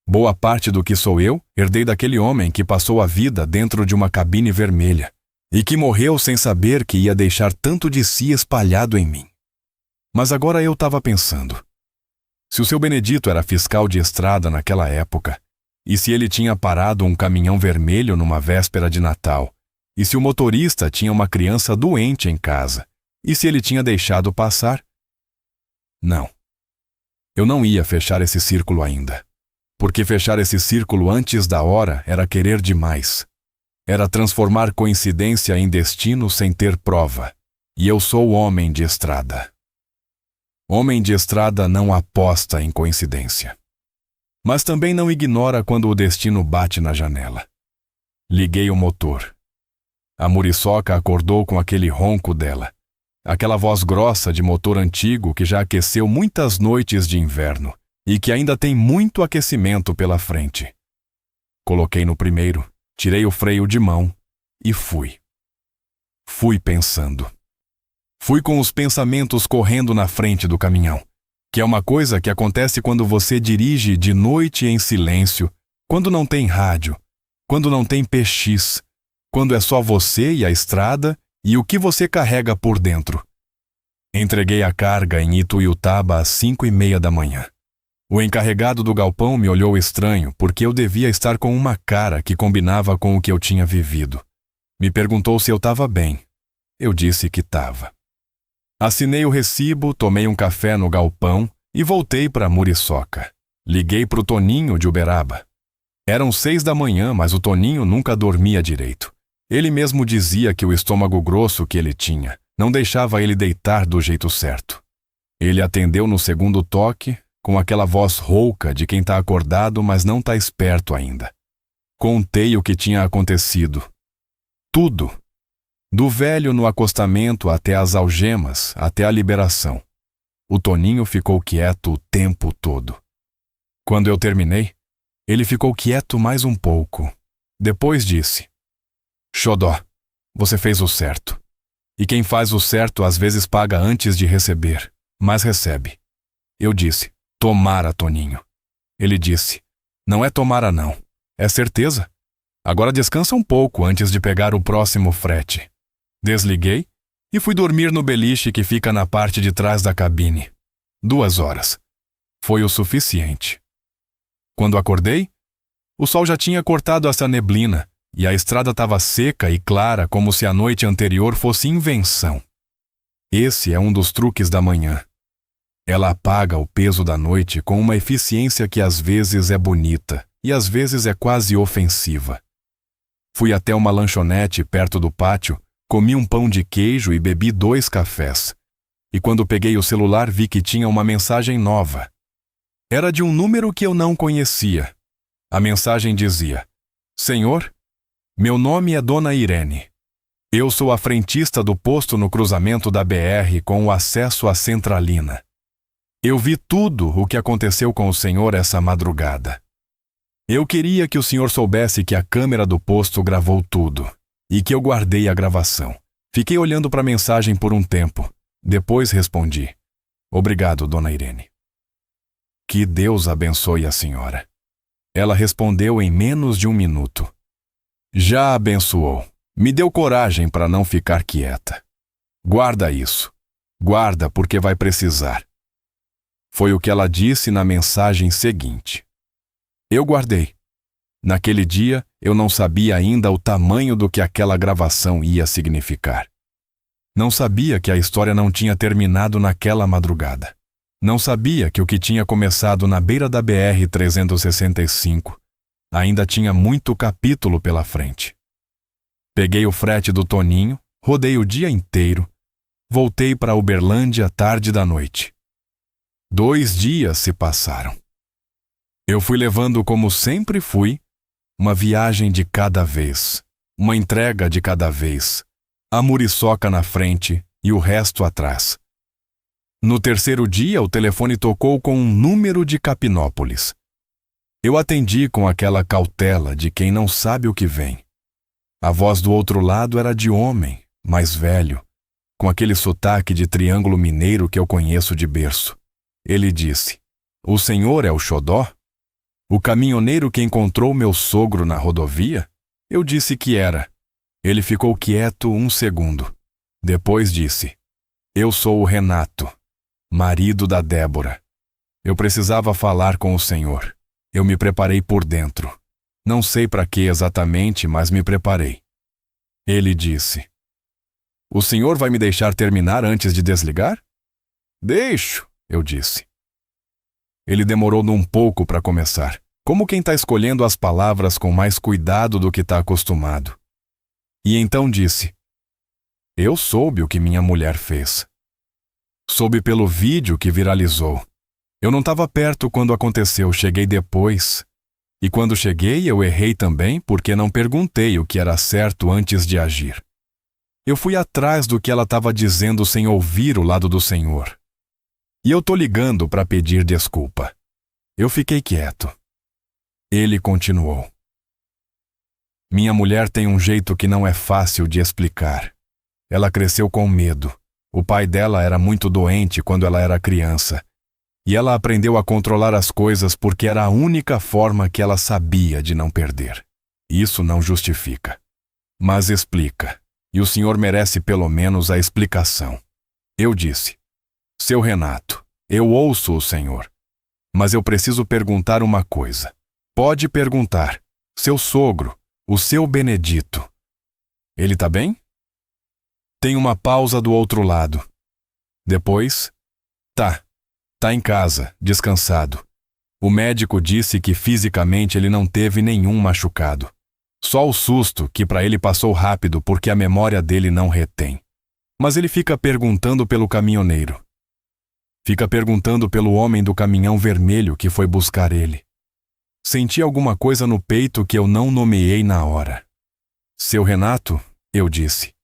Boa parte do que sou eu, herdei daquele homem que passou a vida dentro de uma cabine vermelha e que morreu sem saber que ia deixar tanto de si espalhado em mim. Mas agora eu estava pensando. Se o seu Benedito era fiscal de estrada naquela época, e se ele tinha parado um caminhão vermelho numa véspera de Natal, e se o motorista tinha uma criança doente em casa, e se ele tinha deixado passar? Não. Eu não ia fechar esse círculo ainda. Porque fechar esse círculo antes da hora era querer demais. Era transformar coincidência em destino sem ter prova. E eu sou homem de estrada. Homem de estrada não aposta em coincidência. Mas também não ignora quando o destino bate na janela. Liguei o motor. A muriçoca acordou com aquele ronco dela. Aquela voz grossa de motor antigo que já aqueceu muitas noites de inverno. E que ainda tem muito aquecimento pela frente. Coloquei no primeiro, tirei o freio de mão e fui. Fui pensando. Fui com os pensamentos correndo na frente do caminhão, que é uma coisa que acontece quando você dirige de noite em silêncio, quando não tem rádio, quando não tem PX, quando é só você e a estrada e o que você carrega por dentro. Entreguei a carga em Ituiutaba às 5:30 da manhã. O encarregado do galpão me olhou estranho porque eu devia estar com uma cara que combinava com o que eu tinha vivido. Me perguntou se eu estava bem. Eu disse que estava. Assinei o recibo, tomei um café no galpão e voltei para Muriçoca. Liguei para o Toninho de Uberaba. Eram 6 da manhã, mas o Toninho nunca dormia direito. Ele mesmo dizia que o estômago grosso que ele tinha não deixava ele deitar do jeito certo. Ele atendeu no segundo toque, com aquela voz rouca de quem está acordado, mas não está esperto ainda. Contei o que tinha acontecido. Tudo. Do velho no acostamento até as algemas, até a liberação. O Toninho ficou quieto o tempo todo. Quando eu terminei, ele ficou quieto mais um pouco. Depois disse: Xodó, você fez o certo. E quem faz o certo às vezes paga antes de receber, mas recebe. Eu disse: Tomara, Toninho. Ele disse: Não é tomara não, é certeza. Agora descansa um pouco antes de pegar o próximo frete. Desliguei e fui dormir no beliche que fica na parte de trás da cabine. 2 horas. Foi o suficiente. Quando acordei, o sol já tinha cortado essa neblina e a estrada estava seca e clara como se a noite anterior fosse invenção. Esse é um dos truques da manhã. Ela apaga o peso da noite com uma eficiência que às vezes é bonita e às vezes é quase ofensiva. Fui até uma lanchonete perto do pátio, comi um pão de queijo e bebi 2 cafés. E quando peguei o celular vi que tinha uma mensagem nova. Era de um número que eu não conhecia. A mensagem dizia: Senhor, meu nome é Dona Irene. Eu sou a frentista do posto no cruzamento da BR com o acesso à Centralina. Eu vi tudo o que aconteceu com o senhor essa madrugada. Eu queria que o senhor soubesse que a câmera do posto gravou tudo e que eu guardei a gravação. Fiquei olhando para a mensagem por um tempo. Depois respondi: Obrigado, Dona Irene. Que Deus abençoe a senhora. Ela respondeu em menos de 1 minuto. Já abençoou. Me deu coragem para não ficar quieta. Guarda isso. Guarda porque vai precisar. Foi o que ela disse na mensagem seguinte. Eu guardei. Naquele dia, eu não sabia ainda o tamanho do que aquela gravação ia significar. Não sabia que a história não tinha terminado naquela madrugada. Não sabia que o que tinha começado na beira da BR-365 ainda tinha muito capítulo pela frente. Peguei o frete do Toninho, rodei o dia inteiro, voltei para Uberlândia tarde da noite. 2 dias se passaram. Eu fui levando como sempre fui, uma viagem de cada vez, uma entrega de cada vez, a muriçoca na frente e o resto atrás. No 3º dia, o telefone tocou com um número de Capinópolis. Eu atendi com aquela cautela de quem não sabe o que vem. A voz do outro lado era de homem, mais velho, com aquele sotaque de triângulo mineiro que eu conheço de berço. Ele disse: "O senhor é o Xodó? O caminhoneiro que encontrou meu sogro na rodovia?" Eu disse que era. Ele ficou quieto 1 segundo. Depois disse: "Eu sou o Renato, marido da Débora. Eu precisava falar com o senhor. Eu me preparei por dentro. Não sei para que exatamente, mas me preparei." Ele disse: "O senhor vai me deixar terminar antes de desligar?" "Deixo", eu disse. Ele demorou um pouco para começar, como quem está escolhendo as palavras com mais cuidado do que está acostumado. E então disse: "Eu soube o que minha mulher fez. Soube pelo vídeo que viralizou. Eu não estava perto quando aconteceu, cheguei depois. E quando cheguei, eu errei também porque não perguntei o que era certo antes de agir. Eu fui atrás do que ela estava dizendo sem ouvir o lado do senhor. E eu tô ligando para pedir desculpa." Eu fiquei quieto. Ele continuou: "Minha mulher tem um jeito que não é fácil de explicar. Ela cresceu com medo. O pai dela era muito doente quando ela era criança. E ela aprendeu a controlar as coisas porque era a única forma que ela sabia de não perder. Isso não justifica, mas explica. E o senhor merece pelo menos a explicação." Eu disse: "Seu Renato, eu ouço o senhor. Mas eu preciso perguntar uma coisa." "Pode perguntar. Seu sogro, o seu Benedito. Ele tá bem?" Tem uma pausa do outro lado. Depois: Tá em casa, descansado. O médico disse que fisicamente ele não teve nenhum machucado. Só o susto, que para ele passou rápido porque a memória dele não retém. Mas ele fica perguntando pelo caminhoneiro. Fica perguntando pelo homem do caminhão vermelho que foi buscar ele. Senti alguma coisa no peito que eu não nomeei na hora. "Seu Renato", eu disse,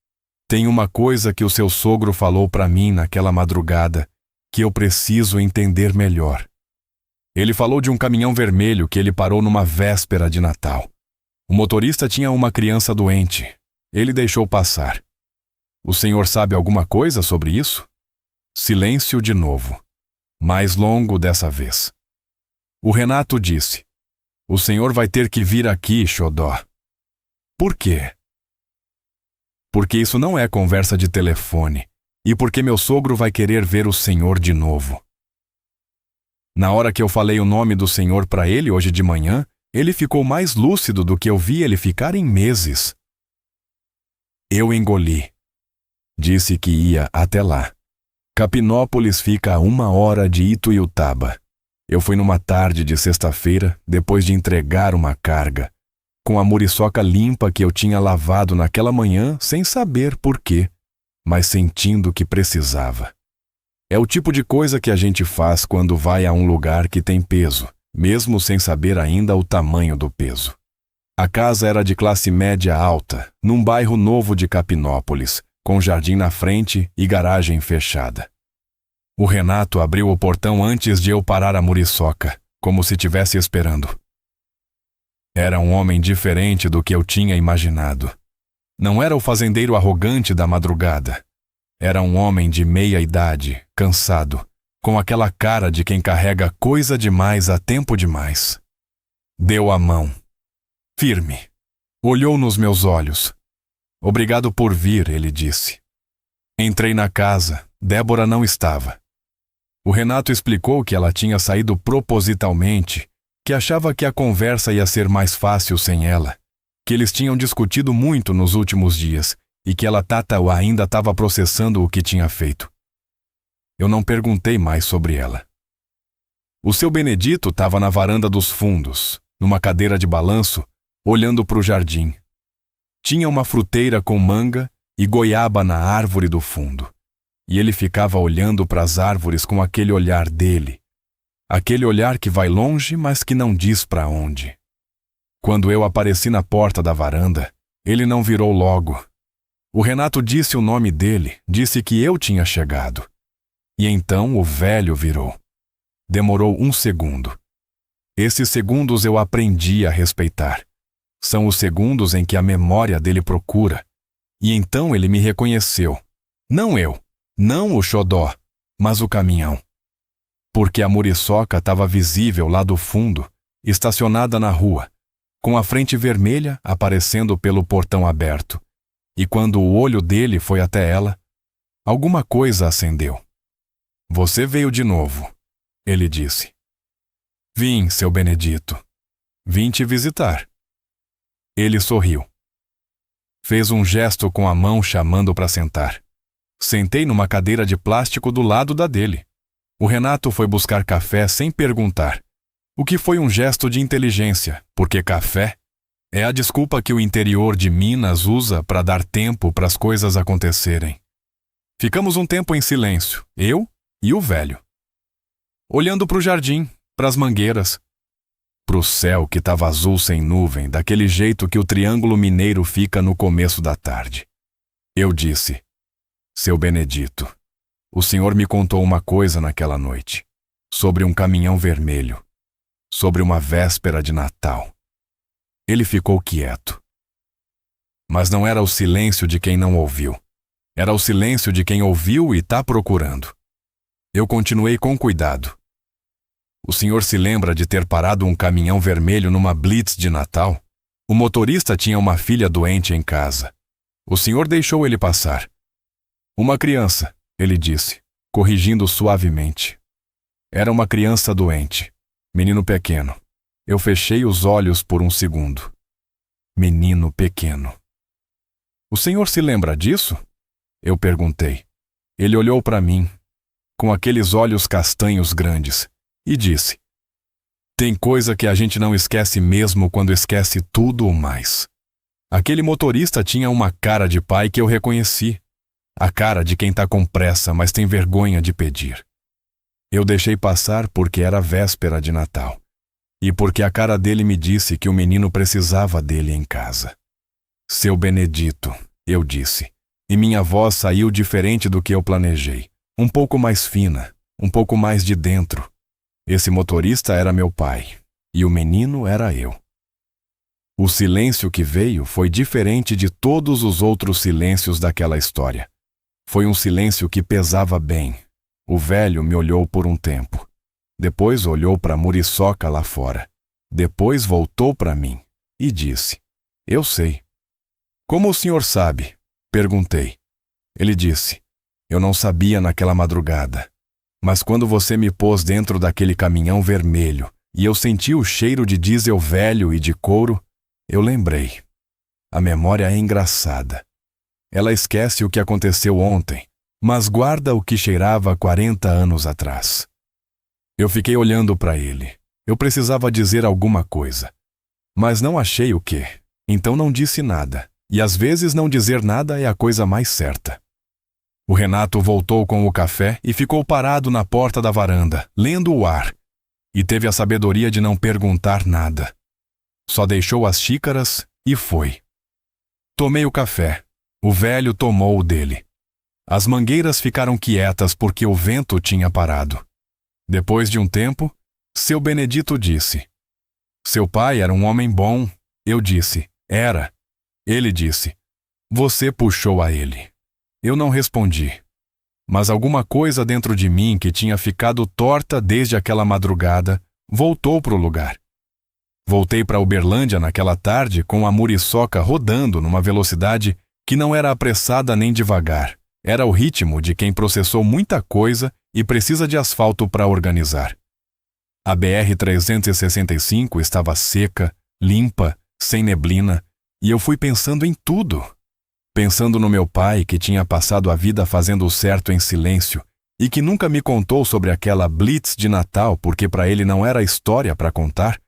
"tem uma coisa que o seu sogro falou para mim naquela madrugada que eu preciso entender melhor. Ele falou de um caminhão vermelho que ele parou numa véspera de Natal. O motorista tinha uma criança doente. Ele deixou passar. O senhor sabe alguma coisa sobre isso?" Silêncio de novo. Mais longo dessa vez. O Renato disse: "O senhor vai ter que vir aqui, Xodó." "Por quê?" "Porque isso não é conversa de telefone. E porque meu sogro vai querer ver o senhor de novo." Na hora que eu falei o nome do senhor para ele hoje de manhã, ele ficou mais lúcido do que eu vi ele ficar em meses. Eu engoli. Disse que ia até lá. Capinópolis fica a 1 hora de Ituiutaba. Eu fui numa tarde de sexta-feira, depois de entregar uma carga, com a muriçoca limpa que eu tinha lavado naquela manhã sem saber por quê, mas sentindo que precisava. É o tipo de coisa que a gente faz quando vai a um lugar que tem peso, mesmo sem saber ainda o tamanho do peso. A casa era de classe média alta, num bairro novo de Capinópolis, com jardim na frente e garagem fechada. O Renato abriu o portão antes de eu parar a muriçoca, como se estivesse esperando. Era um homem diferente do que eu tinha imaginado. Não era o fazendeiro arrogante da madrugada. Era um homem de meia idade, cansado, com aquela cara de quem carrega coisa demais a tempo demais. Deu a mão. Firme. Olhou nos meus olhos. Obrigado por vir, ele disse. Entrei na casa. Débora não estava. O Renato explicou que ela tinha saído propositalmente, que achava que a conversa ia ser mais fácil sem ela, que eles tinham discutido muito nos últimos dias e que ela ainda estava processando o que tinha feito. Eu não perguntei mais sobre ela. O seu Benedito estava na varanda dos fundos, numa cadeira de balanço, olhando para o jardim. Tinha uma fruteira com manga e goiaba na árvore do fundo. E ele ficava olhando para as árvores com aquele olhar dele. Aquele olhar que vai longe, mas que não diz para onde. Quando eu apareci na porta da varanda, ele não virou logo. O Renato disse o nome dele, disse que eu tinha chegado. E então o velho virou. Demorou 1 segundo. Esses segundos eu aprendi a respeitar. São os segundos em que a memória dele procura. E então ele me reconheceu. Não eu, não o xodó, mas o caminhão. Porque a muriçoca estava visível lá do fundo, estacionada na rua, com a frente vermelha aparecendo pelo portão aberto. E quando o olho dele foi até ela, alguma coisa acendeu. Você veio de novo, ele disse. Vim, seu Benedito. Vim te visitar. Ele sorriu. Fez um gesto com a mão chamando para sentar. Sentei numa cadeira de plástico do lado da dele. O Renato foi buscar café sem perguntar, o que foi um gesto de inteligência, porque café é a desculpa que o interior de Minas usa para dar tempo para as coisas acontecerem. Ficamos um tempo em silêncio, eu e o velho. Olhando para o jardim, para as mangueiras, para o céu que estava azul sem nuvem, daquele jeito que o Triângulo Mineiro fica no começo da tarde. Eu disse, seu Benedito, o senhor me contou uma coisa naquela noite, sobre um caminhão vermelho, sobre uma véspera de Natal. Ele ficou quieto. Mas não era o silêncio de quem não ouviu. Era o silêncio de quem ouviu e está procurando. Eu continuei com cuidado. O senhor se lembra de ter parado um caminhão vermelho numa blitz de Natal? O motorista tinha uma filha doente em casa. O senhor deixou ele passar. Uma criança, ele disse, corrigindo suavemente. Era uma criança doente, menino pequeno. Eu fechei os olhos por 1 segundo. Menino pequeno. O senhor se lembra disso? Eu perguntei. Ele olhou para mim, com aqueles olhos castanhos grandes, e disse: tem coisa que a gente não esquece mesmo quando esquece tudo o mais. Aquele motorista tinha uma cara de pai que eu reconheci. A cara de quem está com pressa, mas tem vergonha de pedir. Eu deixei passar porque era véspera de Natal. E porque a cara dele me disse que o menino precisava dele em casa. Seu Benedito, eu disse, e minha voz saiu diferente do que eu planejei. Um pouco mais fina, um pouco mais de dentro. Esse motorista era meu pai, e o menino era eu. O silêncio que veio foi diferente de todos os outros silêncios daquela história. Foi um silêncio que pesava bem. O velho me olhou por um tempo. Depois olhou para a muriçoca lá fora. Depois voltou para mim e disse: eu sei. Como o senhor sabe? Perguntei. Ele disse: eu não sabia naquela madrugada. Mas quando você me pôs dentro daquele caminhão vermelho e eu senti o cheiro de diesel velho e de couro, eu lembrei. A memória é engraçada. Ela esquece o que aconteceu ontem, mas guarda o que cheirava 40 anos atrás. Eu fiquei olhando para ele. Eu precisava dizer alguma coisa. Mas não achei o quê. Então não disse nada. E às vezes não dizer nada é a coisa mais certa. O Renato voltou com o café e ficou parado na porta da varanda, lendo o ar. E teve a sabedoria de não perguntar nada. Só deixou as xícaras e foi. Tomei o café. O velho tomou o dele. As mangueiras ficaram quietas porque o vento tinha parado. Depois de um tempo, seu Benedito disse: seu pai era um homem bom. Eu disse: era. Ele disse: você puxou a ele. Eu não respondi. Mas alguma coisa dentro de mim que tinha ficado torta desde aquela madrugada voltou para o lugar. Voltei para Uberlândia naquela tarde com a muriçoca rodando numa velocidade que não era apressada nem devagar. Era o ritmo de quem processou muita coisa e precisa de asfalto para organizar. A BR-365 estava seca, limpa, sem neblina, e eu fui pensando em tudo. Pensando no meu pai, que tinha passado a vida fazendo o certo em silêncio e que nunca me contou sobre aquela blitz de Natal porque para ele não era história para contar.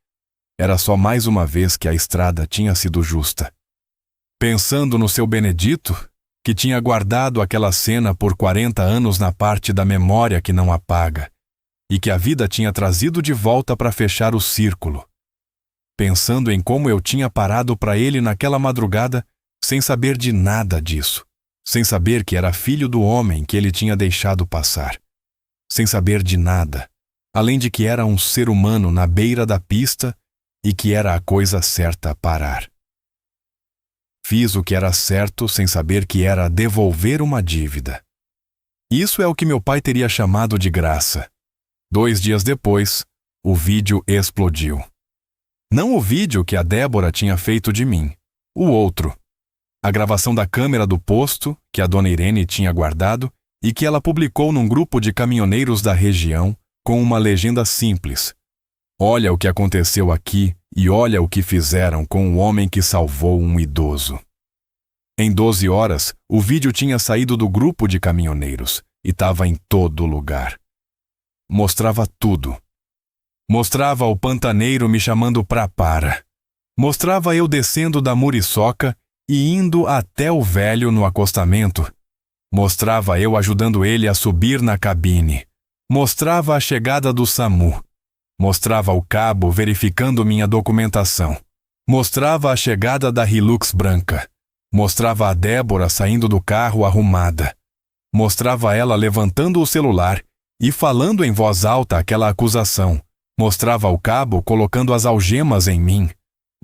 Era só mais uma vez que a estrada tinha sido justa. Pensando no seu Benedito, que tinha guardado aquela cena por 40 anos na parte da memória que não apaga, e que a vida tinha trazido de volta para fechar o círculo. Pensando em como eu tinha parado para ele naquela madrugada, sem saber de nada disso, sem saber que era filho do homem que ele tinha deixado passar, sem saber de nada, além de que era um ser humano na beira da pista e que era a coisa certa a parar. Fiz o que era certo sem saber que era devolver uma dívida. Isso é o que meu pai teria chamado de graça. 2 dias depois, o vídeo explodiu. Não o vídeo que a Débora tinha feito de mim, o outro. A gravação da câmera do posto, que a dona Irene tinha guardado e que ela publicou num grupo de caminhoneiros da região com uma legenda simples: "Olha o que aconteceu aqui e olha o que fizeram com o homem que salvou um idoso." Em 12 horas, o vídeo tinha saído do grupo de caminhoneiros e estava em todo lugar. Mostrava tudo. Mostrava o pantaneiro me chamando para. Mostrava eu descendo da muriçoca e indo até o velho no acostamento. Mostrava eu ajudando ele a subir na cabine. Mostrava a chegada do SAMU. Mostrava o cabo verificando minha documentação. Mostrava a chegada da Hilux branca. Mostrava a Débora saindo do carro arrumada. Mostrava ela levantando o celular e falando em voz alta aquela acusação. Mostrava o cabo colocando as algemas em mim.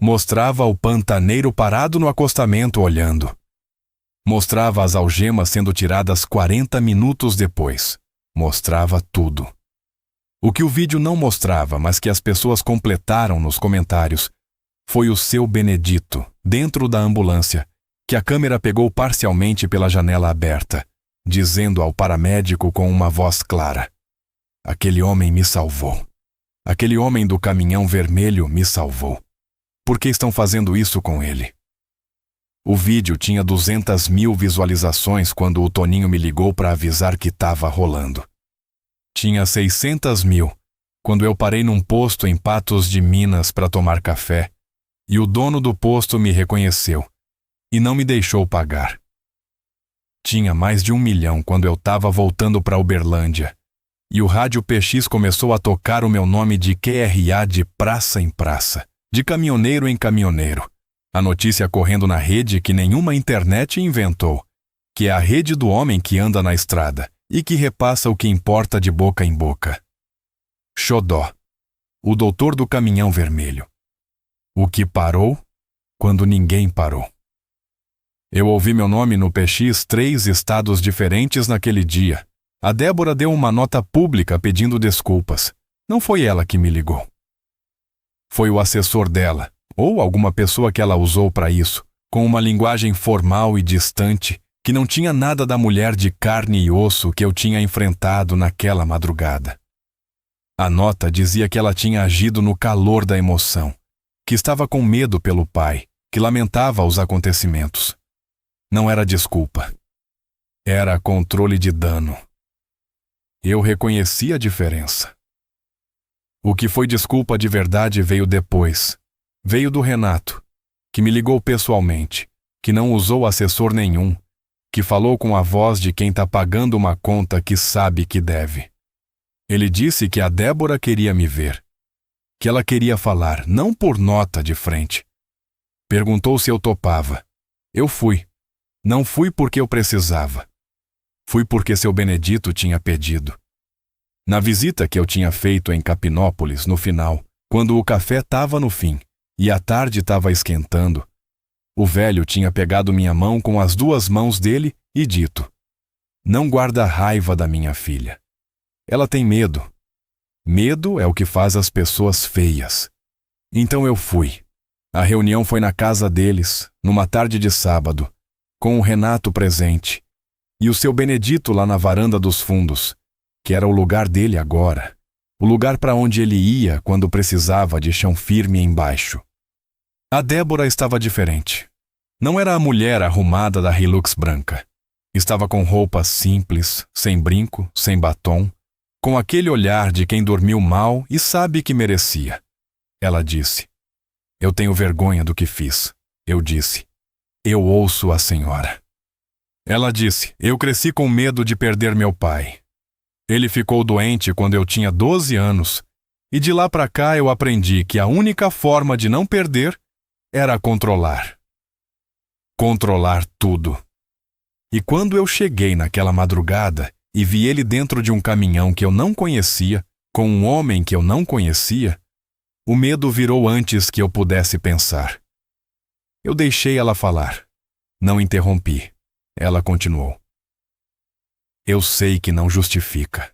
Mostrava o pantaneiro parado no acostamento olhando. Mostrava as algemas sendo tiradas 40 minutos depois. Mostrava tudo. O que o vídeo não mostrava, mas que as pessoas completaram nos comentários, foi o seu Benedito, dentro da ambulância, que a câmera pegou parcialmente pela janela aberta, dizendo ao paramédico com uma voz clara: "Aquele homem me salvou. Aquele homem do caminhão vermelho me salvou. Por que estão fazendo isso com ele?" O vídeo tinha 200.000 visualizações quando o Toninho me ligou para avisar que estava rolando. Tinha 600.000 quando eu parei num posto em Patos de Minas para tomar café e o dono do posto me reconheceu e não me deixou pagar. Tinha mais de 1 milhão quando eu estava voltando para Uberlândia e o rádio PX começou a tocar o meu nome de QRA de praça em praça, de caminhoneiro em caminhoneiro. A notícia correndo na rede que nenhuma internet inventou, que é a rede do homem que anda na estrada e que repassa o que importa de boca em boca. Xodó, o doutor do caminhão vermelho. O que parou quando ninguém parou. Eu ouvi meu nome no PX 3 estados diferentes naquele dia. A Débora deu uma nota pública pedindo desculpas. Não foi ela que me ligou. Foi o assessor dela, ou alguma pessoa que ela usou para isso, com uma linguagem formal e distante, que não tinha nada da mulher de carne e osso que eu tinha enfrentado naquela madrugada. A nota dizia que ela tinha agido no calor da emoção, que estava com medo pelo pai, que lamentava os acontecimentos. Não era desculpa. Era controle de dano. Eu reconheci a diferença. O que foi desculpa de verdade veio depois. Veio do Renato, que me ligou pessoalmente, que não usou assessor nenhum, que falou com a voz de quem está pagando uma conta que sabe que deve. Ele disse que a Débora queria me ver, que ela queria falar, não por nota de frente. Perguntou se eu topava. Eu fui. Não fui porque eu precisava. Fui porque seu Benedito tinha pedido. Na visita que eu tinha feito em Capinópolis, no final, quando o café estava no fim e a tarde estava esquentando, o velho tinha pegado minha mão com as 2 mãos dele e dito: não guarda raiva da minha filha. Ela tem medo. Medo é o que faz as pessoas feias. Então eu fui. A reunião foi na casa deles, numa tarde de sábado, com o Renato presente, e o seu Benedito lá na varanda dos fundos, que era o lugar dele agora, o lugar para onde ele ia quando precisava de chão firme embaixo. A Débora estava diferente. Não era a mulher arrumada da Hilux branca. Estava com roupas simples, sem brinco, sem batom, com aquele olhar de quem dormiu mal e sabe que merecia. Ela disse: "Eu tenho vergonha do que fiz." Eu disse: "Eu ouço a senhora." Ela disse: "Eu cresci com medo de perder meu pai. Ele ficou doente quando eu tinha 12 anos, e de lá para cá eu aprendi que a única forma de não perder era controlar. Controlar tudo. E quando eu cheguei naquela madrugada e vi ele dentro de um caminhão que eu não conhecia, com um homem que eu não conhecia, o medo virou antes que eu pudesse pensar." Eu deixei ela falar. Não interrompi. Ela continuou: "Eu sei que não justifica.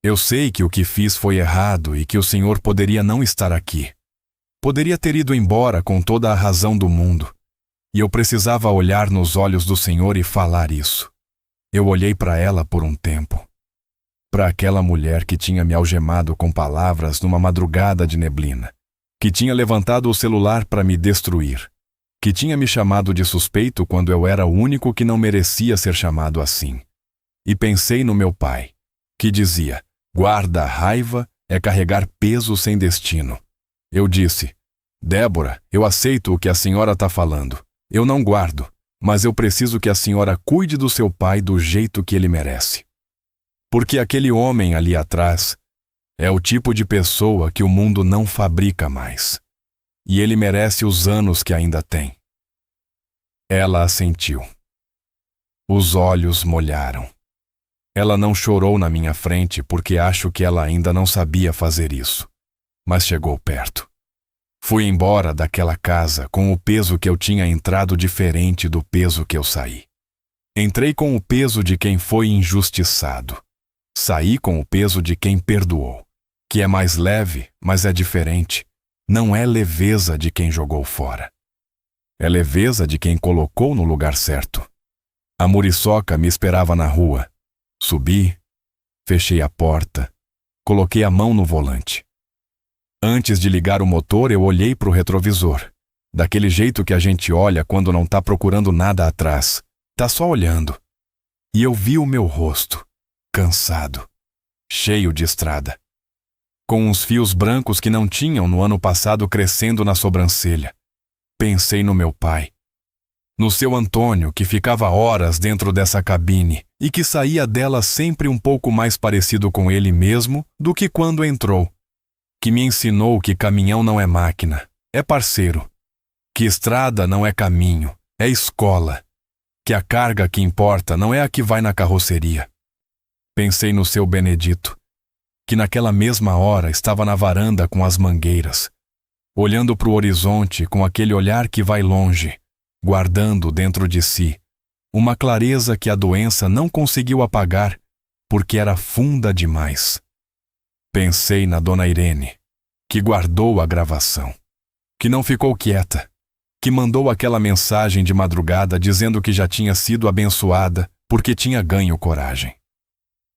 Eu sei que o que fiz foi errado e que o senhor poderia não estar aqui. Poderia ter ido embora com toda a razão do mundo. E eu precisava olhar nos olhos do senhor e falar isso." Eu olhei para ela por um tempo. Para aquela mulher que tinha me algemado com palavras numa madrugada de neblina, que tinha levantado o celular para me destruir, que tinha me chamado de suspeito quando eu era o único que não merecia ser chamado assim. E pensei no meu pai, que dizia: "Guarda a raiva é carregar peso sem destino." Eu disse: "Débora, eu aceito o que a senhora está falando. Eu não guardo, mas eu preciso que a senhora cuide do seu pai do jeito que ele merece. Porque aquele homem ali atrás é o tipo de pessoa que o mundo não fabrica mais. E ele merece os anos que ainda tem." Ela assentiu. Os olhos molharam. Ela não chorou na minha frente porque acho que ela ainda não sabia fazer isso. Mas chegou perto. Fui embora daquela casa com o peso que eu tinha entrado diferente do peso que eu saí. Entrei com o peso de quem foi injustiçado. Saí com o peso de quem perdoou, que é mais leve, mas é diferente. Não é leveza de quem jogou fora. É leveza de quem colocou no lugar certo. A muriçoca me esperava na rua. Subi, fechei a porta, coloquei a mão no volante. Antes de ligar o motor, eu olhei para o retrovisor. Daquele jeito que a gente olha quando não está procurando nada atrás. Tá só olhando. E eu vi o meu rosto, cansado, cheio de estrada, com uns fios brancos que não tinham no ano passado crescendo na sobrancelha. Pensei no meu pai. No seu Antônio, que ficava horas dentro dessa cabine e que saía dela sempre um pouco mais parecido com ele mesmo do que quando entrou. Que me ensinou que caminhão não é máquina, é parceiro. Que estrada não é caminho, é escola. Que a carga que importa não é a que vai na carroceria. Pensei no seu Benedito, que naquela mesma hora estava na varanda com as mangueiras, olhando para o horizonte com aquele olhar que vai longe, guardando dentro de si uma clareza que a doença não conseguiu apagar porque era funda demais. Pensei na dona Irene, que guardou a gravação, que não ficou quieta, que mandou aquela mensagem de madrugada dizendo que já tinha sido abençoada porque tinha ganho coragem.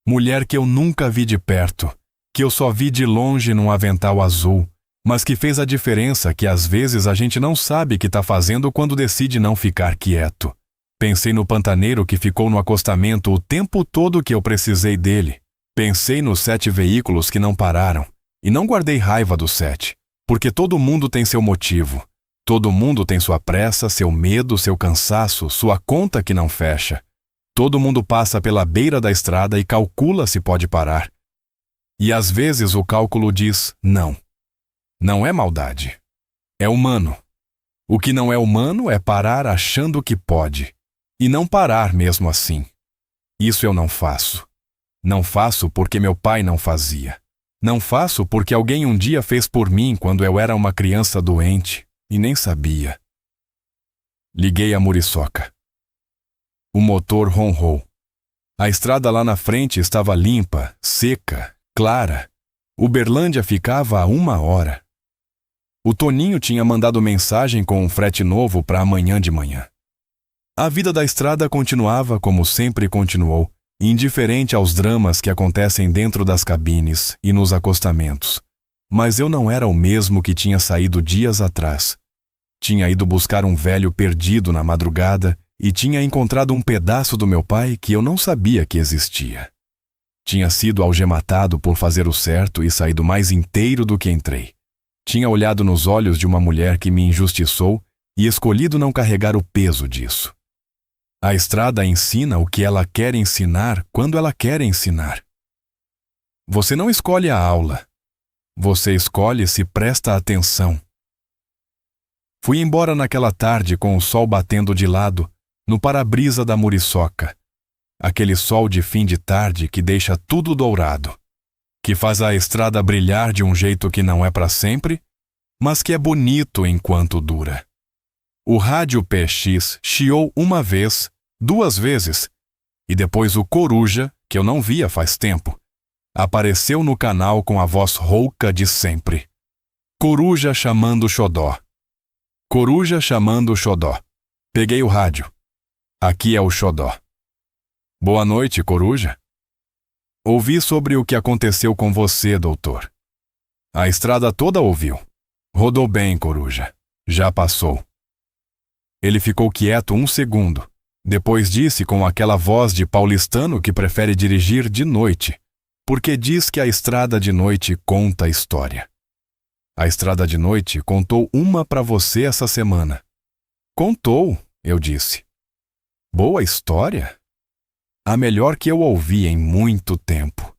Mulher que eu nunca vi de perto, que eu só vi de longe num avental azul, mas que fez a diferença que às vezes a gente não sabe que está fazendo quando decide não ficar quieto. Pensei no pantaneiro que ficou no acostamento o tempo todo que eu precisei dele. Pensei nos 7 veículos que não pararam. E não guardei raiva dos 7, porque todo mundo tem seu motivo. Todo mundo tem sua pressa, seu medo, seu cansaço, sua conta que não fecha. Todo mundo passa pela beira da estrada e calcula se pode parar. E às vezes o cálculo diz não. Não é maldade. É humano. O que não é humano é parar achando que pode. E não parar mesmo assim. Isso eu não faço. Não faço porque meu pai não fazia. Não faço porque alguém um dia fez por mim quando eu era uma criança doente e nem sabia. Liguei a muriçoca. O motor ronrou. A estrada lá na frente estava limpa, seca, clara. Uberlândia ficava a 1 hora. O Toninho tinha mandado mensagem com um frete novo para amanhã de manhã. A vida da estrada continuava como sempre continuou, indiferente aos dramas que acontecem dentro das cabines e nos acostamentos. Mas eu não era o mesmo que tinha saído dias atrás. Tinha ido buscar um velho perdido na madrugada e tinha encontrado um pedaço do meu pai que eu não sabia que existia. Tinha sido algematado por fazer o certo e saído mais inteiro do que entrei. Tinha olhado nos olhos de uma mulher que me injustiçou e escolhido não carregar o peso disso. A estrada ensina o que ela quer ensinar quando ela quer ensinar. Você não escolhe a aula. Você escolhe se presta atenção. Fui embora naquela tarde com o sol batendo de lado, no para-brisa da muriçoca. Aquele sol de fim de tarde que deixa tudo dourado, que faz a estrada brilhar de um jeito que não é para sempre, mas que é bonito enquanto dura. O rádio PX chiou 1 vez, 2 vezes, e depois o Coruja, que eu não via faz tempo, apareceu no canal com a voz rouca de sempre. Coruja chamando Xodó. Coruja chamando Xodó. Peguei o rádio. Aqui é o Xodó. Boa noite, Coruja. Ouvi sobre o que aconteceu com você, doutor. A estrada toda ouviu. Rodou bem, Coruja. Já passou. Ele ficou quieto 1 segundo. Depois disse com aquela voz de paulistano que prefere dirigir de noite, porque diz que a estrada de noite conta a história. A estrada de noite contou uma para você essa semana. Contou, eu disse. Boa história? A melhor que eu ouvi em muito tempo.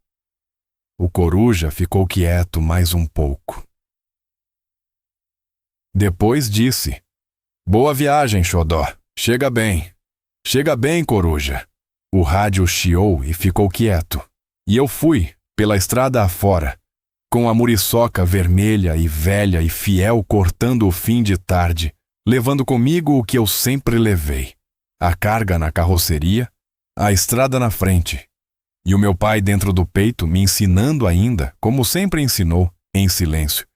O Coruja ficou quieto mais um pouco. Depois disse: Boa viagem, Xodó. Chega bem. Chega bem, Coruja. O rádio chiou e ficou quieto. E eu fui, pela estrada afora, com a muriçoca vermelha e velha e fiel cortando o fim de tarde, levando comigo o que eu sempre levei: a carga na carroceria, a estrada na frente, e o meu pai dentro do peito me ensinando ainda, como sempre ensinou, em silêncio,